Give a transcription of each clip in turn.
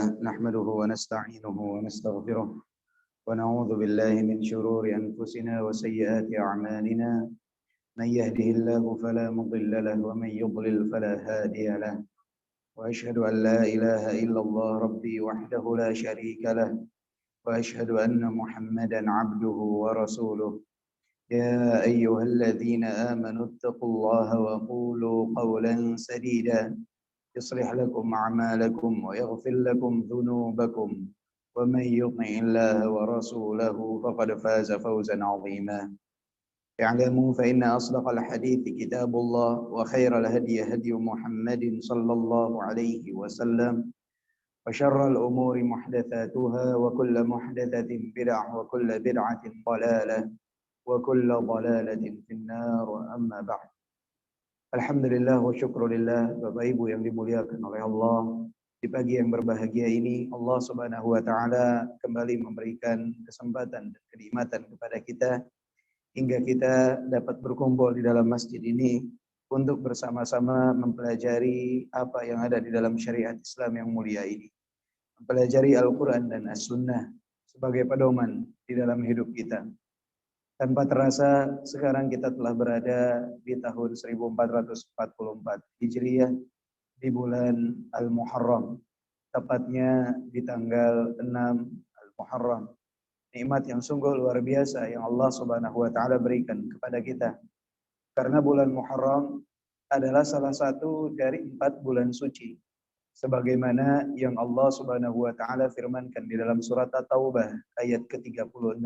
نحمده ونستعينه ونستغفره ونعوذ بالله من شرور أنفسنا وسيئات أعمالنا من يهده الله فلا مضل له ومن يضلل فلا هادي له وأشهد أن لا إله إلا الله ربي وحده لا شريك له وأشهد أن محمدا عبده ورسوله يا أيها الذين آمنوا اتقوا الله وقولوا قولا سديدا يصلح لكم أعمالكم ويغفر لكم ذنوبكم ومن يطع الله ورسوله فقد فاز فوزا عظيما اعلموا فإن أصدق الحديث كتاب الله وخير الهدي هدي محمد صلى الله عليه وسلم وشر الأمور محدثاتها وكل محدثة بدعة وكل بدعة ضلالة وكل ضلالة في النار أما بعد. Alhamdulillah wa syukurillah, Bapak Ibu yang dimuliakan oleh Allah. Di pagi yang berbahagia ini Allah Subhanahu wa taala kembali memberikan kesempatan dan kenikmatan kepada kita hingga kita dapat berkumpul di dalam masjid ini untuk bersama-sama mempelajari apa yang ada di dalam syariat Islam yang mulia ini. Mempelajari Al-Qur'an dan As-Sunnah sebagai pedoman di dalam hidup kita. Tanpa terasa sekarang kita telah berada di tahun 1444 Hijriah di bulan Al-Muharram, tepatnya di tanggal 6 Al-Muharram. Nikmat yang sungguh luar biasa yang Allah Subhanahu wa taala berikan kepada kita. Karena bulan Muharram adalah salah satu dari 4 bulan suci. Sebagaimana yang Allah Subhanahu wa taala firmankan di dalam surat At-Taubah ayat ke-36.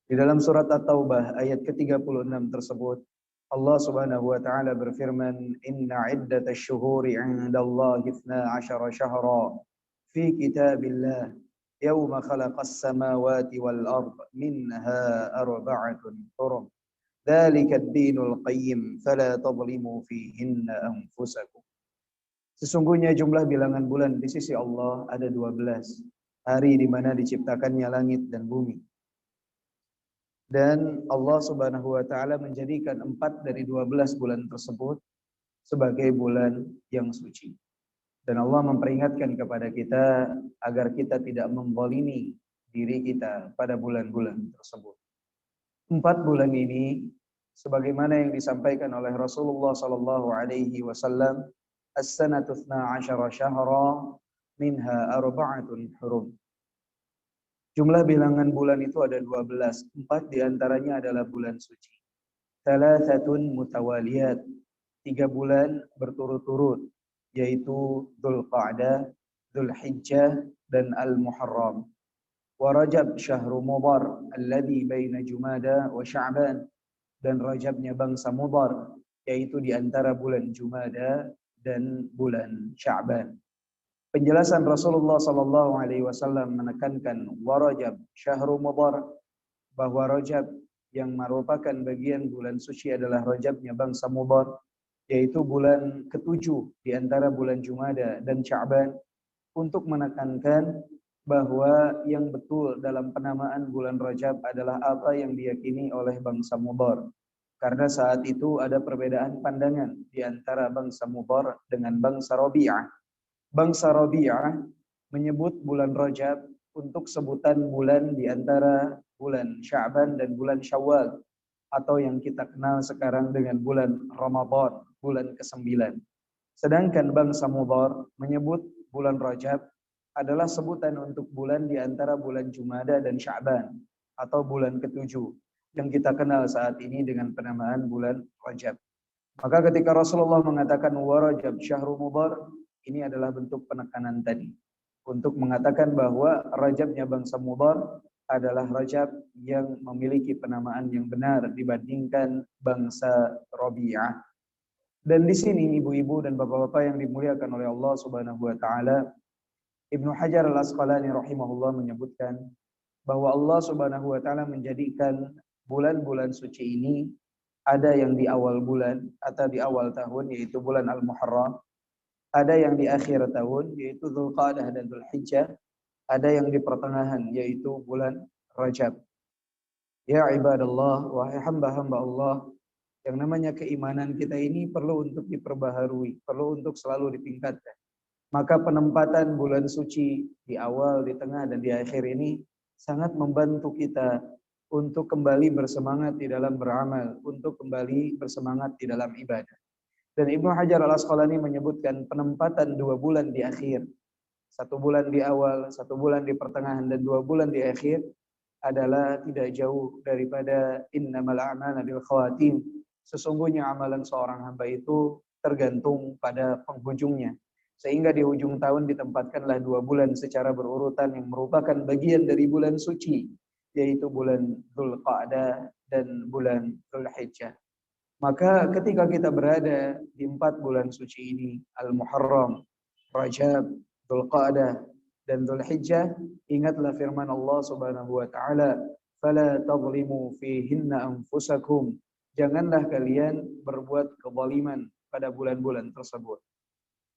Di dalam surat At-Taubah ayat ke-36 tersebut Allah Subhanahu wa taala berfirman, "Inna 'iddatasy syuhuri 'indallahi 12 syahra fi kitabillah yauma khalaqas samawati wal ard minha arba'atun hurum. Dzalika ad-dinul qayyim fala tadhlimu fihinna anfusakum." Sesungguhnya jumlah bilangan bulan di sisi Allah ada 12, hari di mana diciptakannya langit dan bumi. Dan Allah Subhanahu wa taala menjadikan 4 dari 12 bulan tersebut sebagai bulan yang suci. Dan Allah memperingatkan kepada kita agar kita tidak menzalimi diri kita pada bulan-bulan tersebut. 4 bulan ini sebagaimana yang disampaikan oleh Rasulullah sallallahu alaihi wasallam, as-sanatu 12 syahra minha arba'atun hurum. Jumlah bilangan bulan itu ada 12, 4 diantaranya adalah bulan suci. Thalathatun mutawaliyat, 3 bulan berturut-turut, yaitu Dzulqa'dah, Dzulhijjah, dan Al-Muharram. Wa Rajab syahru Mudhar, alladhi baina Jumada wa Sya'ban, dan Rajabnya bangsa Mudhar, yaitu di antara bulan Jumada dan bulan Sya'ban. Penjelasan Rasulullah sallallahu alaihi wasallam menekankan Rajab syahrul Mudhar, bahwa Rajab yang merupakan bagian bulan suci adalah Rajabnya bangsa Mudhar, yaitu bulan ke-7 di antara bulan Jumada dan Sya'ban, untuk menekankan bahwa yang betul dalam penamaan bulan Rajab adalah apa yang diyakini oleh bangsa Mudhar. Karena saat itu ada perbedaan pandangan di antara bangsa Mudhar dengan bangsa Rabi'ah. Bangsa Rabi'ah menyebut bulan Rajab untuk sebutan bulan di antara bulan Sya'ban dan bulan Syawal, atau yang kita kenal sekarang dengan bulan Ramadan, bulan ke-9. Sedangkan bangsa Mudhar menyebut bulan Rajab adalah sebutan untuk bulan di antara bulan Jumada dan Sya'ban, atau bulan ke-7 yang kita kenal saat ini dengan penamaan bulan Rajab. Maka ketika Rasulullah mengatakan wa Rajab syahrul Mudhar, ini adalah bentuk penekanan tadi untuk mengatakan bahwa Rajabnya bangsa Mudhar adalah Rajab yang memiliki penamaan yang benar dibandingkan bangsa Rabi'ah. Dan di sini ibu-ibu dan bapak-bapak yang dimuliakan oleh Allah Subhanahu wa taala, Ibnu Hajar Al-Asqalani rahimahullah menyebutkan bahwa Allah Subhanahu wa taala menjadikan bulan-bulan suci ini ada yang di awal bulan atau di awal tahun, yaitu bulan Al-Muharram. Ada yang di akhir tahun, yaitu Dzulqa'dah dan Dzulhijjah. Ada yang di pertengahan, yaitu bulan Rajab. Ya ibadallah, wahai hamba-hamba Allah, yang namanya keimanan kita ini perlu untuk diperbaharui, perlu untuk selalu ditingkatkan. Maka penempatan bulan suci di awal, di tengah, dan di akhir ini sangat membantu kita untuk kembali bersemangat di dalam beramal, untuk kembali bersemangat di dalam ibadah. Dan Ibnu Hajar Al-Asqalani menyebutkan penempatan 2 bulan di akhir, 1 bulan di awal, 1 bulan di pertengahan, dan 2 bulan di akhir adalah tidak jauh daripada innamal a'malu bil khawatim. Sesungguhnya amalan seorang hamba itu tergantung pada penghujungnya. Sehingga di ujung tahun ditempatkanlah 2 bulan secara berurutan yang merupakan bagian dari bulan suci, yaitu bulan Dzulqa'dah dan bulan Dzulhijjah. Maka ketika kita berada di 4 bulan suci ini, Al-Muharram, Rajab, Dzulqa'dah, dan Dzulhijjah, ingatlah firman Allah Subhanahu wa taala, "Fala tadhlimu fihinna anfusakum." Janganlah kalian berbuat kezaliman pada bulan-bulan tersebut.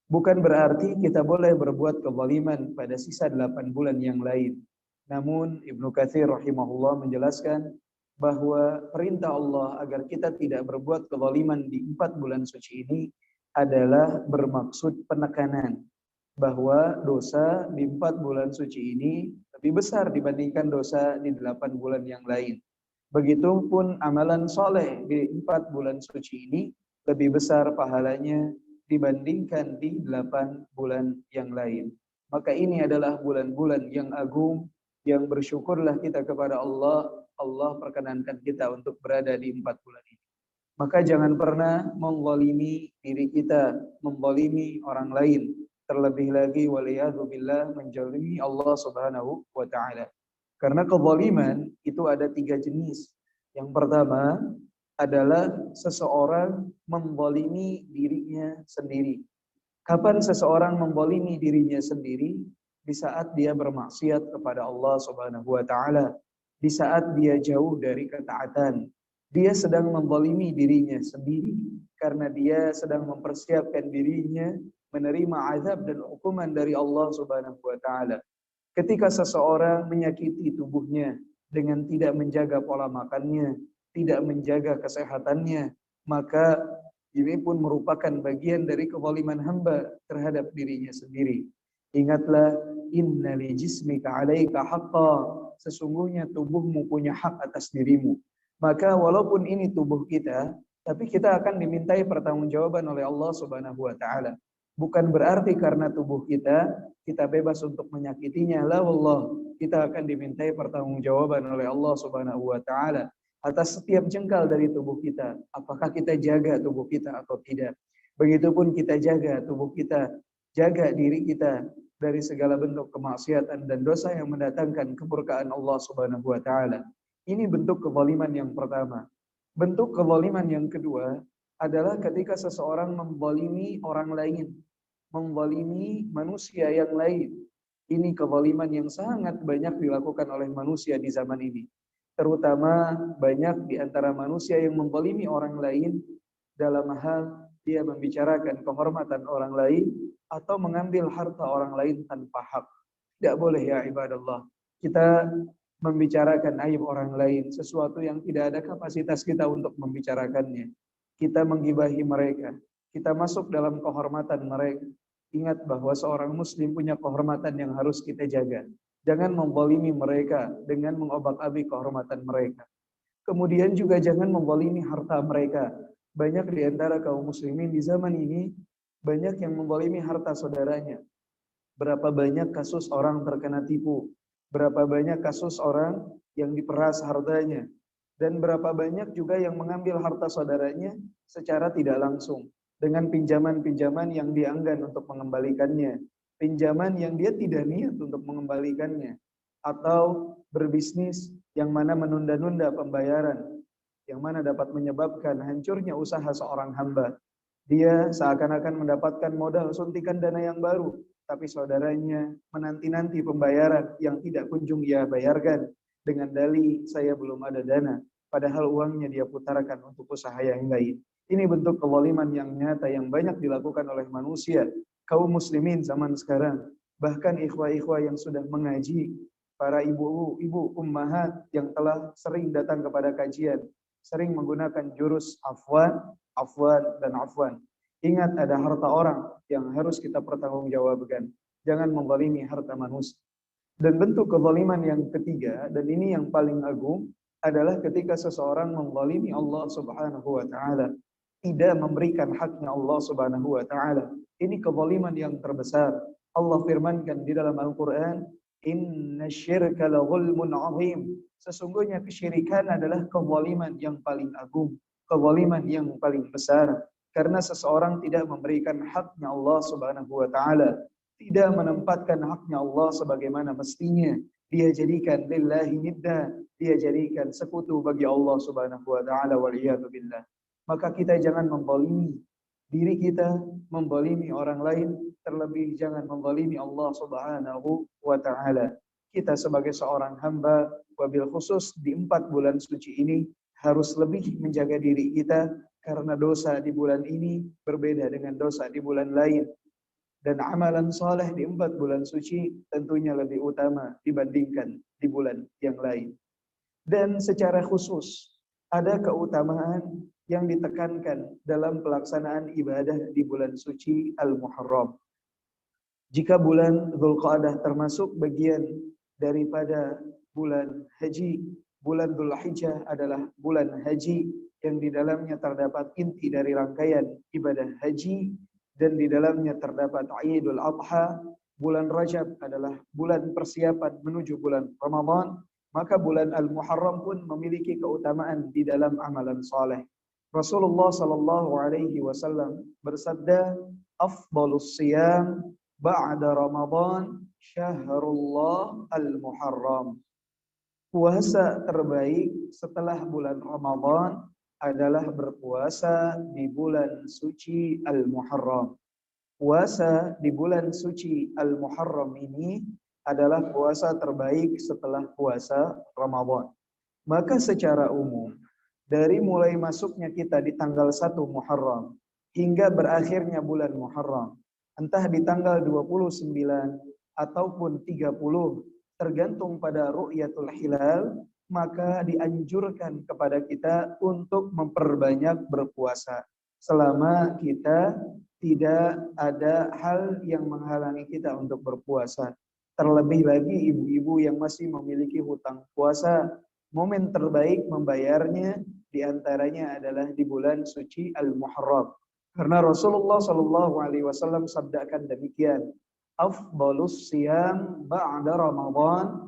Bukan berarti kita boleh berbuat kezaliman pada sisa 8 bulan yang lain. Namun Ibnu Katsir rahimahullah menjelaskan bahwa perintah Allah agar kita tidak berbuat kezaliman di 4 bulan suci ini adalah bermaksud penekanan bahwa dosa di 4 bulan suci ini lebih besar dibandingkan dosa di 8 bulan yang lain. Begitupun amalan soleh di 4 bulan suci ini lebih besar pahalanya dibandingkan di 8 bulan yang lain. Maka ini adalah bulan-bulan yang agung, yang bersyukurlah kita kepada Allah. Allah perkenankan kita untuk berada di 4 bulan ini. Maka jangan pernah menzalimi diri kita, menzalimi orang lain. Terlebih lagi waliyadzubillah menzalimi Allah Subhanahu wa taala. Karena kezaliman itu ada 3 jenis. Yang pertama adalah seseorang menzalimi dirinya sendiri. Kapan seseorang menzalimi dirinya sendiri? Di saat dia bermaksiat kepada Allah Subhanahu wa taala, di saat dia jauh dari ketaatan. Dia sedang menzalimi dirinya sendiri karena dia sedang mempersiapkan dirinya menerima azab dan hukuman dari Allah Subhanahu wa taala. Ketika seseorang menyakiti tubuhnya dengan tidak menjaga pola makannya, tidak menjaga kesehatannya, maka ini pun merupakan bagian dari kezaliman hamba terhadap dirinya sendiri. Ingatlah, inna li jismika 'alaika haqqan. Sesungguhnya tubuhmu punya hak atas dirimu. Maka walaupun ini tubuh kita, tapi kita akan dimintai pertanggungjawaban oleh Allah Subhanahu wa taala. Bukan berarti karena tubuh kita bebas untuk menyakitinya. La wallah, kita akan dimintai pertanggungjawaban oleh Allah Subhanahu wa taala atas setiap jengkal dari tubuh kita. Apakah kita jaga tubuh kita atau tidak? Begitupun kita jaga tubuh kita, jaga diri kita dari segala bentuk kemaksiatan dan dosa yang mendatangkan kemurkaan Allah Subhanahu wa taala. Ini bentuk kezaliman yang pertama. Bentuk kezaliman yang kedua adalah ketika seseorang menzalimi orang lain, menzalimi manusia yang lain. Ini kezaliman yang sangat banyak dilakukan oleh manusia di zaman ini. Terutama banyak di antara manusia yang menzalimi orang lain dalam hal dia membicarakan kehormatan orang lain atau mengambil harta orang lain tanpa hak. Tidak boleh ya ibadallah. Kita membicarakan aib orang lain, sesuatu yang tidak ada kapasitas kita untuk membicarakannya. Kita menggibahi mereka. Kita masuk dalam kehormatan mereka. Ingat bahwa seorang muslim punya kehormatan yang harus kita jaga. Jangan menzalimi mereka dengan mengobak-abik kehormatan mereka. Kemudian juga jangan menzalimi harta mereka. Banyak di antara kaum muslimin di zaman ini, banyak yang menzalimi harta saudaranya. Berapa banyak kasus orang terkena tipu. Berapa banyak kasus orang yang diperas hartanya. Dan berapa banyak juga yang mengambil harta saudaranya secara tidak langsung. Dengan pinjaman-pinjaman yang dianggan untuk mengembalikannya. Pinjaman yang dia tidak niat untuk mengembalikannya, atau berbisnis yang mana menunda-nunda pembayaran, yang mana dapat menyebabkan hancurnya usaha seorang hamba. Dia seakan-akan mendapatkan modal suntikan dana yang baru, tapi saudaranya menanti-nanti pembayaran yang tidak kunjung ia bayarkan dengan dalih saya belum ada dana, padahal uangnya dia putarkan untuk usaha yang lain. Ini bentuk kezaliman yang nyata yang banyak dilakukan oleh manusia, kaum muslimin zaman sekarang. Bahkan ikhwah-ikhwah yang sudah mengaji, para ibu-ibu ummahat yang telah sering datang kepada kajian, sering menggunakan jurus afwan, dan afwan. Ingat ada harta orang yang harus kita pertanggungjawabkan. Jangan menzalimi harta manusia. Dan bentuk kezaliman yang ketiga, dan ini yang paling agung, adalah ketika seseorang menzalimi Allah Subhanahu wa taala, tidak memberikan haknya Allah Subhanahu wa taala. Ini kezaliman yang terbesar. Allah firmankan di dalam Al-Qur'an, "Innasyirka la zulmun 'azim." Sesungguhnya kesyirikan adalah kezaliman yang paling agung, kezaliman yang paling besar, karena seseorang tidak memberikan haknya Allah Subhanahu wa taala, tidak menempatkan haknya Allah sebagaimana mestinya. Dia jadikan lillahi nidda, dia jadikan sekutu bagi Allah Subhanahu wa taala, wal iyadu billah. Maka kita jangan membalimi diri kita, membalimi orang lain, terlebih jangan membalimi Allah Subhanahu wa taala. Kita sebagai seorang hamba, wabil khusus di 4 bulan suci ini, harus lebih menjaga diri kita, karena dosa di bulan ini berbeda dengan dosa di bulan lain. Dan amalan soleh di 4 bulan suci tentunya lebih utama dibandingkan di bulan yang lain. Dan secara khusus ada keutamaan yang ditekankan dalam pelaksanaan ibadah di bulan suci Al-Muharram. Jika bulan Dzulqa'dah termasuk bagian daripada bulan haji, bulan Dzulhijjah adalah bulan haji yang di dalamnya terdapat inti dari rangkaian ibadah haji, dan di dalamnya terdapat Idul Adha. Bulan Rajab adalah bulan persiapan menuju bulan Ramadan, maka bulan Al-Muharram pun memiliki keutamaan di dalam amalan saleh. Rasulullah sallallahu alaihi wasallam bersabda, "Afdhalus shiyam ba'da Ramadan syahrullah Al-Muharram." Puasa terbaik setelah bulan Ramadan adalah berpuasa di bulan suci Al-Muharram. Puasa di bulan suci Al-Muharram ini adalah puasa terbaik setelah puasa Ramadan. Maka secara umum, dari mulai masuknya kita di tanggal 1 Muharram hingga berakhirnya bulan Muharram, entah di tanggal 29 ataupun 30, tergantung pada ru'yatul hilal, maka dianjurkan kepada kita untuk memperbanyak berpuasa selama kita tidak ada hal yang menghalangi kita untuk berpuasa. Terlebih lagi ibu-ibu yang masih memiliki hutang puasa, momen terbaik membayarnya diantaranya adalah di bulan suci Al-Muharram. Karena Rasulullah Shallallahu Alaihi Wasallam sabdakan demikian, "Afdhalus siyam ba'da Ramadan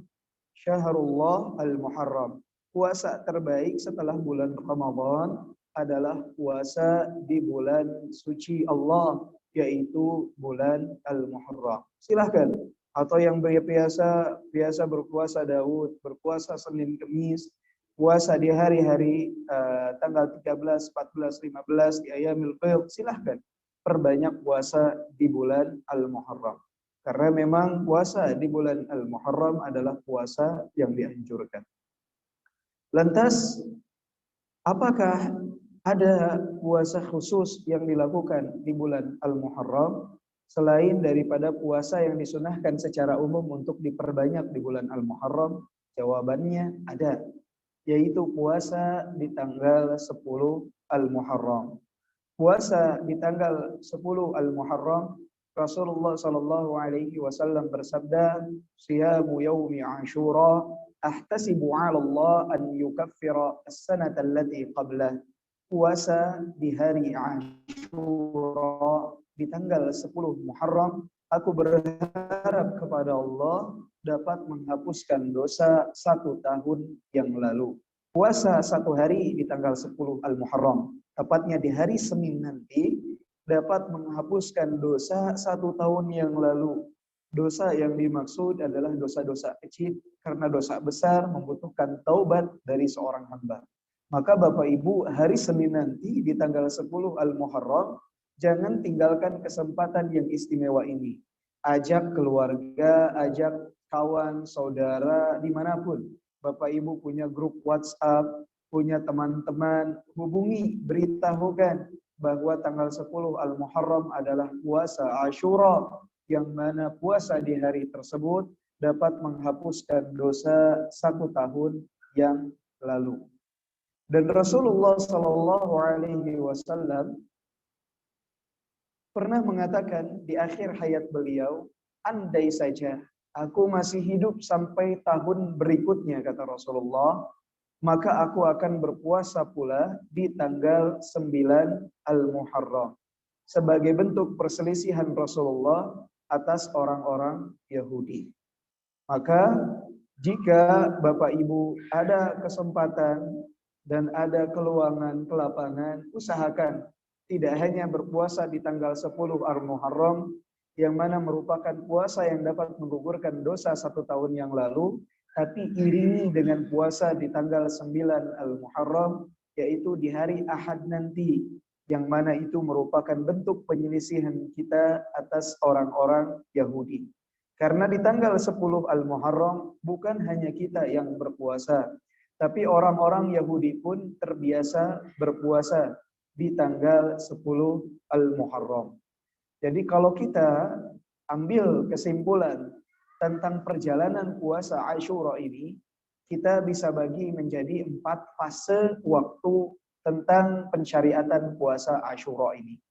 syahrullah Al-Muharram." Puasa terbaik setelah bulan Ramadan adalah puasa di bulan suci Allah, yaitu bulan Al-Muharram. Silahkan. Atau yang biasa berpuasa Daud, berpuasa Senin Kemis, puasa di hari-hari tanggal 13, 14, 15 di Ayyamil Bid, silahkan perbanyak puasa di bulan Al-Muharram. Karena memang puasa di bulan Al-Muharram adalah puasa yang dianjurkan. Lantas, apakah ada puasa khusus yang dilakukan di bulan Al-Muharram selain daripada puasa yang disunahkan secara umum untuk diperbanyak di bulan Al-Muharram? Jawabannya ada, yaitu puasa di tanggal 10 Al-Muharram. Puasa di tanggal 10 Al-Muharram, Rasulullah sallallahu alaihi wasallam bersabda, "Siyamu yaumi Ashura ahtasibu 'ala Allah an yukaffira as-sanata allati qablah." Puasa di hari Ashura di tanggal 10 Muharram, aku berharap kepada Allah dapat menghapuskan dosa 1 tahun yang lalu. Puasa 1 hari di tanggal 10 Al-Muharram, tepatnya di hari Senin nanti, dapat menghapuskan dosa 1 tahun yang lalu. Dosa yang dimaksud adalah dosa-dosa kecil, karena dosa besar membutuhkan taubat dari seorang hamba. Maka Bapak Ibu, hari Senin nanti di tanggal 10 Al-Muharram, jangan tinggalkan kesempatan yang istimewa ini. Ajak keluarga, ajak kawan, saudara, dimanapun. Bapak Ibu punya grup WhatsApp, punya teman-teman, hubungi, beritahukan bahwa tanggal 10 Al-Muharram adalah puasa Ashura, yang mana puasa di hari tersebut dapat menghapuskan dosa 1 tahun yang lalu. Dan Rasulullah Sallallahu Alaihi Wasallam pernah mengatakan di akhir hayat beliau, andai saja aku masih hidup sampai tahun berikutnya, kata Rasulullah, maka aku akan berpuasa pula di tanggal 9 Al-Muharram sebagai bentuk perselisihan Rasulullah atas orang-orang Yahudi. Maka jika Bapak Ibu ada kesempatan dan ada keluangan, kelapangan, usahakan tidak hanya berpuasa di tanggal 10 Al-Muharram yang mana merupakan puasa yang dapat menggugurkan dosa 1 tahun yang lalu, tapi iringi dengan puasa di tanggal 9 Al-Muharram, yaitu di hari Ahad nanti, yang mana itu merupakan bentuk penyelisihan kita atas orang-orang Yahudi. Karena di tanggal 10 Al-Muharram bukan hanya kita yang berpuasa, tapi orang-orang Yahudi pun terbiasa berpuasa di tanggal 10 Al-Muharram. Jadi kalau kita ambil kesimpulan tentang perjalanan puasa Asyura ini, kita bisa bagi menjadi 4 fase waktu tentang pensyariatan puasa Asyura ini.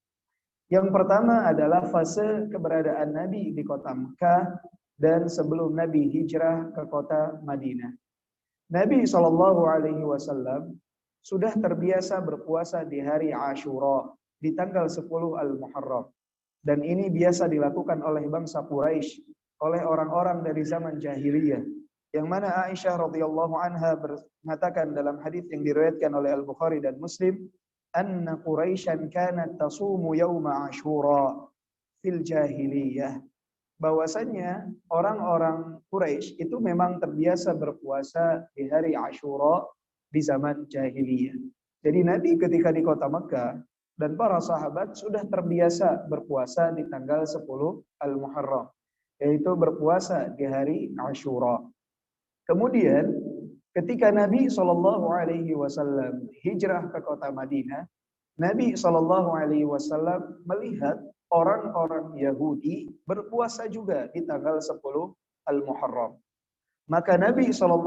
Yang pertama adalah fase keberadaan Nabi di kota Mekah dan sebelum Nabi hijrah ke kota Madinah. Nabi SAW sudah terbiasa berpuasa di hari Asyura di tanggal 10 Al-Muharram. Dan ini biasa dilakukan oleh bangsa Quraisy, oleh orang-orang dari zaman jahiliyah. Yang mana Aisyah radhiyallahu anha mengatakan dalam hadis yang diriwayatkan oleh Al-Bukhari dan Muslim, anna Quraisyan kanat tasumu yauma Asyura fil jahiliyah. Bahwasanya orang-orang Quraisy itu memang terbiasa berpuasa di hari Asyura di zaman jahiliyah. Jadi Nabi ketika di kota Mekah dan para sahabat sudah terbiasa berpuasa di tanggal 10 Al-Muharram, yaitu berpuasa di hari Asyura. Kemudian ketika Nabi SAW hijrah ke kota Madinah, Nabi SAW melihat orang-orang Yahudi berpuasa juga di tanggal 10 Al-Muharram. Maka Nabi SAW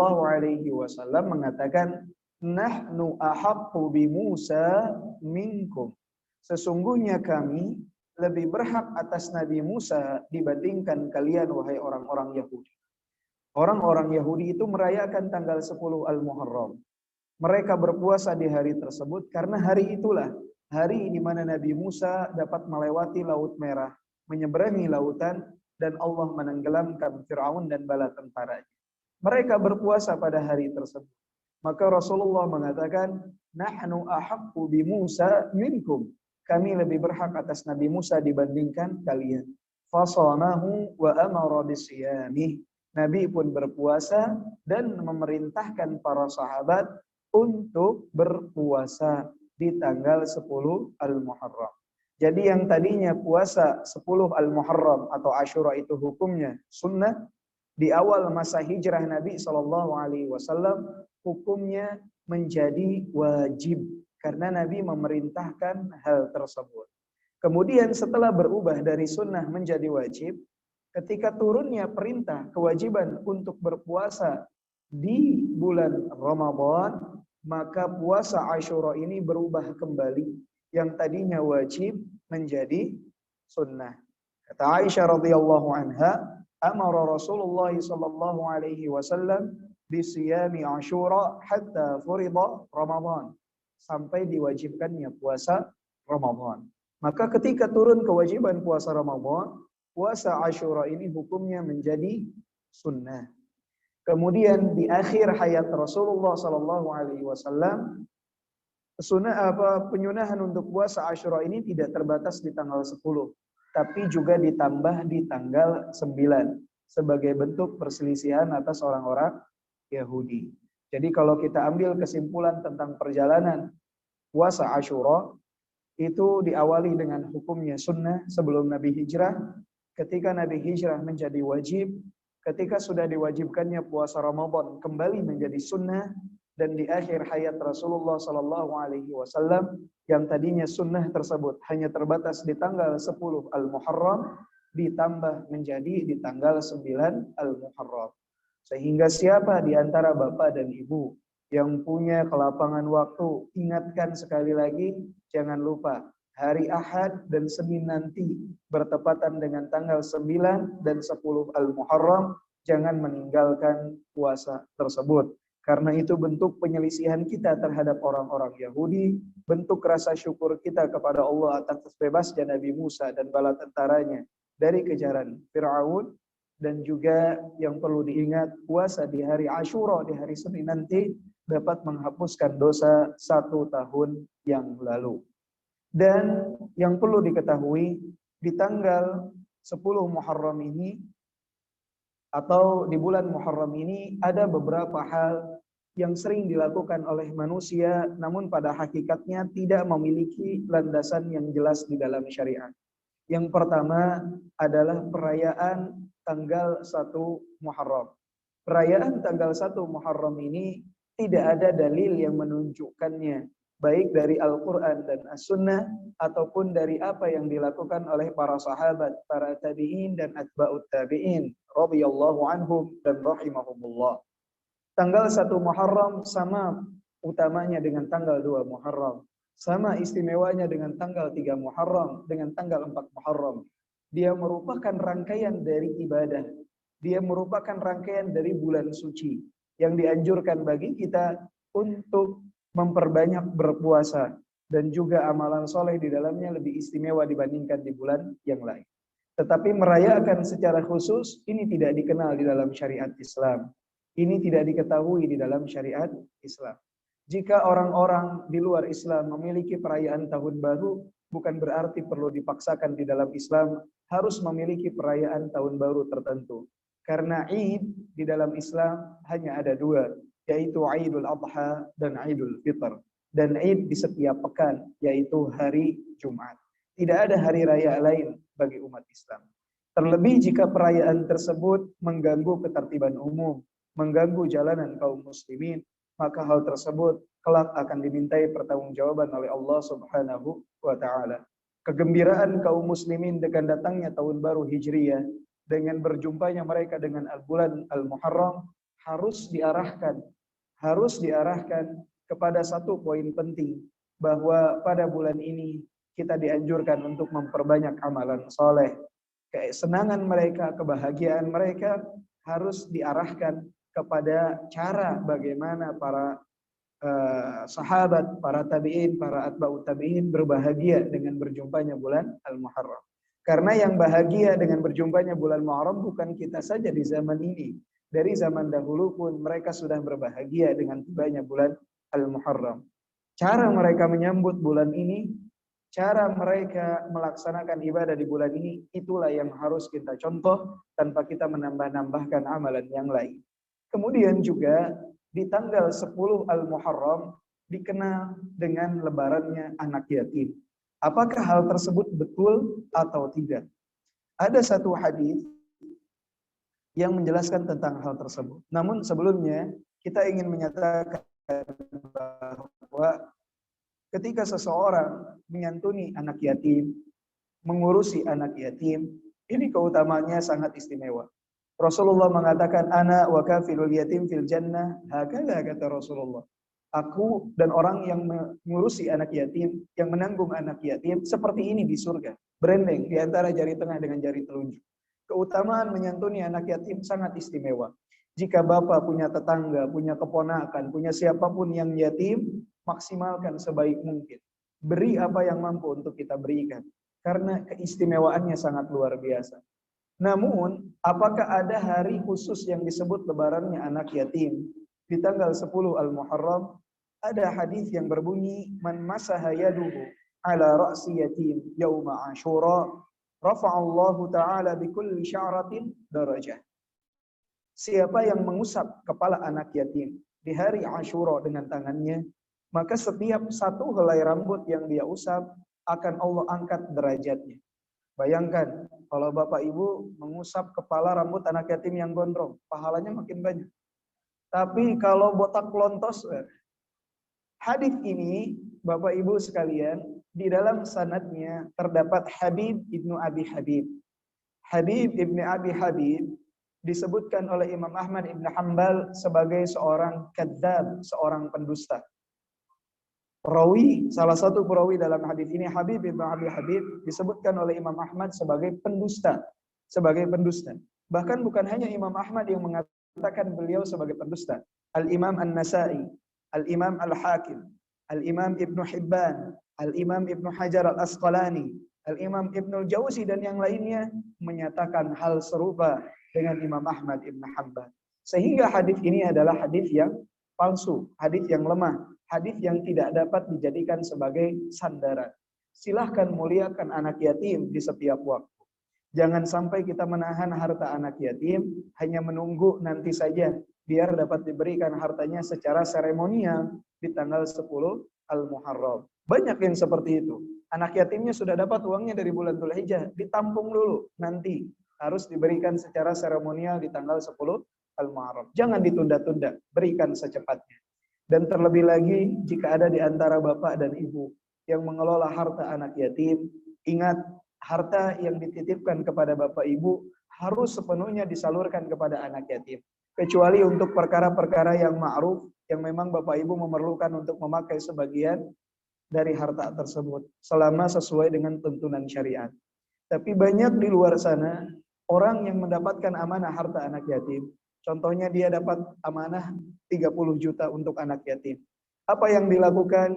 mengatakan, nahnu ahaqqu bi Musa minkum. Sesungguhnya kami lebih berhak atas Nabi Musa dibandingkan kalian, wahai orang-orang Yahudi. Orang-orang Yahudi itu merayakan tanggal 10 Al-Muharram. Mereka berpuasa di hari tersebut karena hari itulah hari di mana Nabi Musa dapat melewati Laut Merah, menyeberangi lautan, dan Allah menenggelamkan Fir'aun dan bala tentaranya. Mereka berpuasa pada hari tersebut. Maka Rasulullah mengatakan, nahnu ahaqqu bi Musa minkum. Kami lebih berhak atas Nabi Musa dibandingkan kalian. Fasamahu wa amara bisiyamih. Nabi pun berpuasa dan memerintahkan para sahabat untuk berpuasa di tanggal 10 Al-Muharram. Jadi yang tadinya puasa 10 Al-Muharram atau Asyura itu hukumnya sunnah, di awal masa hijrah Nabi SAW hukumnya menjadi wajib karena Nabi memerintahkan hal tersebut. Kemudian setelah berubah dari sunnah menjadi wajib, ketika turunnya perintah kewajiban untuk berpuasa di bulan Ramadan, maka puasa Asyura ini berubah kembali. Yang tadinya wajib menjadi sunnah. Kata Aisyah radhiyallahu anha, amara Rasulullah sallallahu alaihi wasallam bi siyami Asyura hatta furida Ramadan. Sampai diwajibkannya puasa Ramadan. Maka ketika turun kewajiban puasa Ramadan, puasa Asyura ini hukumnya menjadi sunnah. Kemudian di akhir hayat Rasulullah sallallahu alaihi wasallam, penyunahan untuk puasa Asyura ini tidak terbatas di tanggal 10, tapi juga ditambah di tanggal 9 sebagai bentuk perselisihan atas orang-orang Yahudi. Jadi kalau kita ambil kesimpulan tentang perjalanan puasa Asyura, itu diawali dengan hukumnya sunnah sebelum Nabi hijrah. Ketika Nabi hijrah menjadi wajib, ketika sudah diwajibkannya puasa Ramadan kembali menjadi sunnah, dan di akhir hayat Rasulullah sallallahu alaihi wasallam yang tadinya sunnah tersebut hanya terbatas di tanggal 10 Al-Muharram ditambah menjadi di tanggal 9 Al-Muharram. Sehingga siapa di antara bapak dan ibu yang punya kelapangan waktu, ingatkan sekali lagi, jangan lupa hari Ahad dan Senin nanti bertepatan dengan tanggal 9 dan 10 Al-Muharram, jangan meninggalkan puasa tersebut. Karena itu bentuk penyelisihan kita terhadap orang-orang Yahudi, bentuk rasa syukur kita kepada Allah atas bebasnya Nabi Musa dan bala tentaranya dari kejaran Fir'aun, dan juga yang perlu diingat, puasa di hari Asyura, di hari Senin nanti dapat menghapuskan dosa 1 tahun yang lalu. Dan yang perlu diketahui, di tanggal 10 Muharram ini atau di bulan Muharram ini ada beberapa hal yang sering dilakukan oleh manusia namun pada hakikatnya tidak memiliki landasan yang jelas di dalam syariat. Yang pertama adalah perayaan tanggal 1 Muharram. Perayaan tanggal 1 Muharram ini tidak ada dalil yang menunjukkannya, baik dari Al-Quran dan As-Sunnah ataupun dari apa yang dilakukan oleh para sahabat, para tabi'in dan atba'ut tabi'in radhiyallahu anhum dan rahimahumullah. Tanggal 1 Muharram sama utamanya dengan tanggal 2 Muharram, sama istimewanya dengan tanggal 3 Muharram, dengan tanggal 4 Muharram. Dia merupakan rangkaian dari ibadah, dia merupakan rangkaian dari bulan suci yang dianjurkan bagi kita untuk memperbanyak berpuasa, dan juga amalan soleh di dalamnya lebih istimewa dibandingkan di bulan yang lain. Tetapi merayakan secara khusus ini tidak dikenal di dalam syariat Islam. Ini tidak diketahui di dalam syariat Islam. Jika orang-orang di luar Islam memiliki perayaan tahun baru, bukan berarti perlu dipaksakan di dalam Islam harus memiliki perayaan tahun baru tertentu. Karena Id di dalam Islam hanya ada 2, yaitu Idul Adha dan Idul Fitr. Dan Id di setiap pekan, yaitu hari Jumat. Tidak ada hari raya lain bagi umat Islam. Terlebih jika perayaan tersebut mengganggu ketertiban umum, mengganggu jalanan kaum muslimin, maka hal tersebut kelak akan dimintai pertanggungjawaban oleh Allah Subhanahu wa taala. Kegembiraan kaum muslimin dengan datangnya tahun baru Hijriyah, dengan berjumpanya mereka dengan bulan Al-Muharram harus diarahkan kepada satu poin penting, bahwa pada bulan ini kita dianjurkan untuk memperbanyak amalan soleh. Kesenangan mereka, kebahagiaan mereka harus diarahkan kepada cara bagaimana para sahabat, para tabi'in, para atba'ut tabi'in berbahagia dengan berjumpanya bulan Al-Muharram. Karena yang bahagia dengan berjumpanya bulan Muharram bukan kita saja di zaman ini. Dari zaman dahulu pun mereka sudah berbahagia dengan tibanya bulan Al-Muharram. Cara mereka menyambut bulan ini, cara mereka melaksanakan ibadah di bulan ini, itulah yang harus kita contoh tanpa kita menambah-nambahkan amalan yang lain. Kemudian juga di tanggal 10 Al-Muharram dikenal dengan lebarannya anak yatim. Apakah hal tersebut betul atau tidak? Ada satu hadis yang menjelaskan tentang hal tersebut. Namun sebelumnya kita ingin menyatakan bahwa ketika seseorang menyantuni anak yatim, mengurusi anak yatim, ini keutamaannya sangat istimewa. Rasulullah mengatakan, ana wa kafilul yatim fil jannah, hakala kata Rasulullah. Aku dan orang yang mengurusi anak yatim, yang menanggung anak yatim, seperti ini di surga. Berendeng di antara jari tengah dengan jari telunjuk. Keutamaan menyantuni anak yatim sangat istimewa. Jika bapak punya tetangga, punya keponakan, punya siapapun yang yatim, maksimalkan sebaik mungkin. Beri apa yang mampu untuk kita berikan. Karena keistimewaannya sangat luar biasa. Namun, apakah ada hari khusus yang disebut lebarannya anak yatim? Di tanggal 10 Al-Muharram, ada hadis yang berbunyi, man masaha yaduhu ala ra'si yatim yauma Asyura, rafa'allahu ta'ala bikulli sya'ratin darajah. Siapa yang mengusap kepala anak yatim di hari Asyura dengan tangannya, maka setiap satu helai rambut yang dia usap akan Allah angkat derajatnya. Bayangkan, kalau bapak ibu mengusap kepala rambut anak yatim yang gondrong, pahalanya makin banyak. Tapi kalau botak lontos, hadis ini bapak ibu sekalian, di dalam sanadnya terdapat Habib ibnu Abi Habib. Habib ibnu Abi Habib disebutkan oleh Imam Ahmad ibn Hanbal sebagai seorang kadzab, seorang pendusta. Perawi, salah satu perawi dalam hadis ini Habib bin Abi Habib disebutkan oleh Imam Ahmad sebagai pendusta, sebagai pendusta. Bahkan bukan hanya Imam Ahmad yang mengatakan beliau sebagai pendusta. Al-Imam An-Nasa'i, Al-Imam Al-Hakim, Al-Imam Ibnu Hibban, Al-Imam Ibnu Hajar Al-Asqalani, Al-Imam Ibnu Jauzi dan yang lainnya menyatakan hal serupa dengan Imam Ahmad Ibn Hanbal. Sehingga hadis ini adalah hadis yang palsu, hadis yang lemah, hadis yang tidak dapat dijadikan sebagai sandaran. Silahkan muliakan anak yatim di setiap waktu. Jangan sampai kita menahan harta anak yatim hanya menunggu nanti saja biar dapat diberikan hartanya secara seremonial di tanggal 10 Al-Muharram. Banyak yang seperti itu. Anak yatimnya sudah dapat uangnya dari bulan Dzulhijjah, ditampung dulu, nanti harus diberikan secara seremonial di tanggal 10 Al-Muharram. Jangan ditunda-tunda, berikan secepatnya. Dan terlebih lagi jika ada di antara bapak dan ibu yang mengelola harta anak yatim, ingat harta yang dititipkan kepada bapak ibu harus sepenuhnya disalurkan kepada anak yatim. Kecuali untuk perkara-perkara yang ma'ruf, yang memang bapak ibu memerlukan untuk memakai sebagian dari harta tersebut selama sesuai dengan tuntunan syariat. Tapi banyak di luar sana orang yang mendapatkan amanah harta anak yatim. Contohnya dia dapat amanah 30 juta untuk anak yatim. Apa yang dilakukan?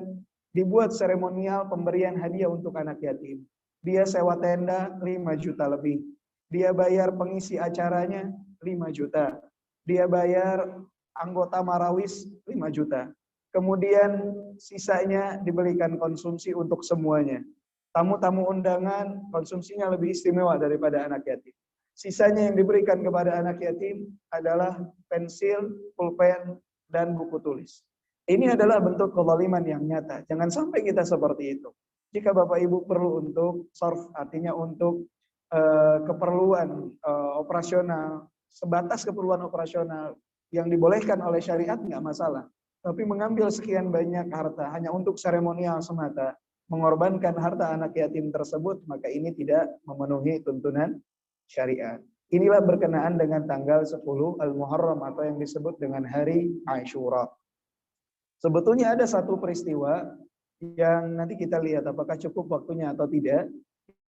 Dibuat seremonial pemberian hadiah untuk anak yatim. Dia sewa tenda 5 juta lebih. Dia bayar pengisi acaranya 5 juta. Dia bayar anggota marawis 5 juta. Kemudian sisanya diberikan konsumsi untuk semuanya. Tamu-tamu undangan konsumsinya lebih istimewa daripada anak yatim. Sisanya yang diberikan kepada anak yatim adalah pensil, pulpen, dan buku tulis. Ini adalah bentuk kezaliman yang nyata. Jangan sampai kita seperti itu. Jika Bapak Ibu perlu untuk sarf, artinya untuk keperluan operasional, sebatas keperluan operasional yang dibolehkan oleh syariat, nggak masalah. Tapi mengambil sekian banyak harta hanya untuk seremonial semata, mengorbankan harta anak yatim tersebut, maka ini tidak memenuhi tuntunan syariat. Inilah berkenaan dengan tanggal 10 Al-Muharram atau yang disebut dengan hari Ashura. Sebetulnya ada satu peristiwa yang nanti kita lihat apakah cukup waktunya atau tidak,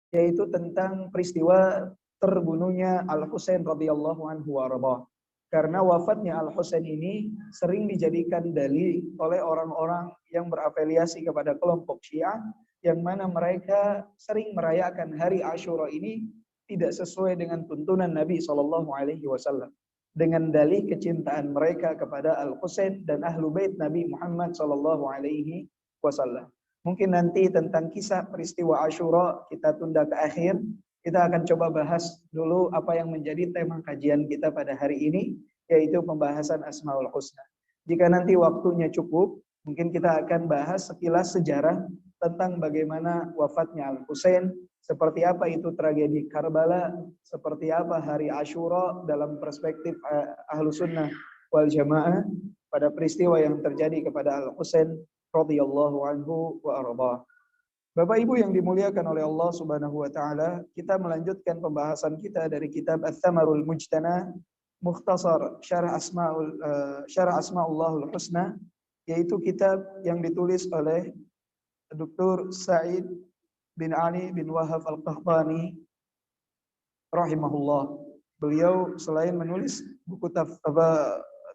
yaitu tentang peristiwa terbunuhnya Al-Husain radhiyallahu anhu warḍah. Karena wafatnya Al-Husain ini sering dijadikan dalil oleh orang-orang yang berafiliasi kepada kelompok Syiah, yang mana mereka sering merayakan hari Ashura ini tidak sesuai dengan tuntunan Nabi SAW. Dengan dalih kecintaan mereka kepada Al-Husain dan Ahlu Bait Nabi Muhammad SAW. Mungkin nanti tentang kisah peristiwa Ashura kita tunda ke akhir. Kita akan coba bahas dulu apa yang menjadi tema kajian kita pada hari ini, yaitu pembahasan Asmaul Husna. Jika nanti waktunya cukup, mungkin kita akan bahas sekilas sejarah tentang bagaimana wafatnya Al-Husain, seperti apa itu tragedi Karbala, seperti apa hari Ashura dalam perspektif Ahlu Sunnah wal Jamaah pada peristiwa yang terjadi kepada Al-Husain radhiyallahu anhu wa arḍah. Bapak Ibu yang dimuliakan oleh Allah Subhanahu wa taala, kita melanjutkan pembahasan kita dari kitab Ats-Tsamarul Mujtana, Mukhtasar Syarah Asmaullahul Husna, yaitu kitab yang ditulis oleh Dr. Sa'id bin Ali bin Wahab Al-Qahtani rahimahullah. Beliau selain menulis buku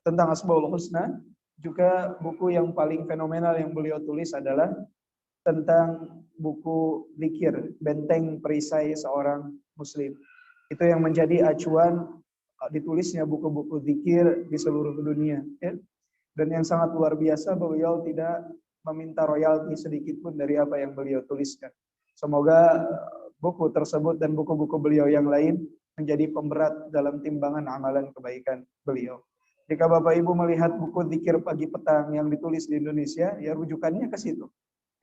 tentang Asmaul Husna, juga buku yang paling fenomenal yang beliau tulis adalah tentang buku zikir, benteng perisai seorang muslim. Itu yang menjadi acuan ditulisnya buku-buku zikir di seluruh dunia, ya. Dan yang sangat luar biasa, beliau tidak meminta royalti sedikit pun dari apa yang beliau tuliskan. Semoga buku tersebut dan buku-buku beliau yang lain menjadi pemberat dalam timbangan amalan kebaikan beliau. Jika Bapak Ibu melihat buku zikir pagi petang yang ditulis di Indonesia, ya rujukannya ke situ.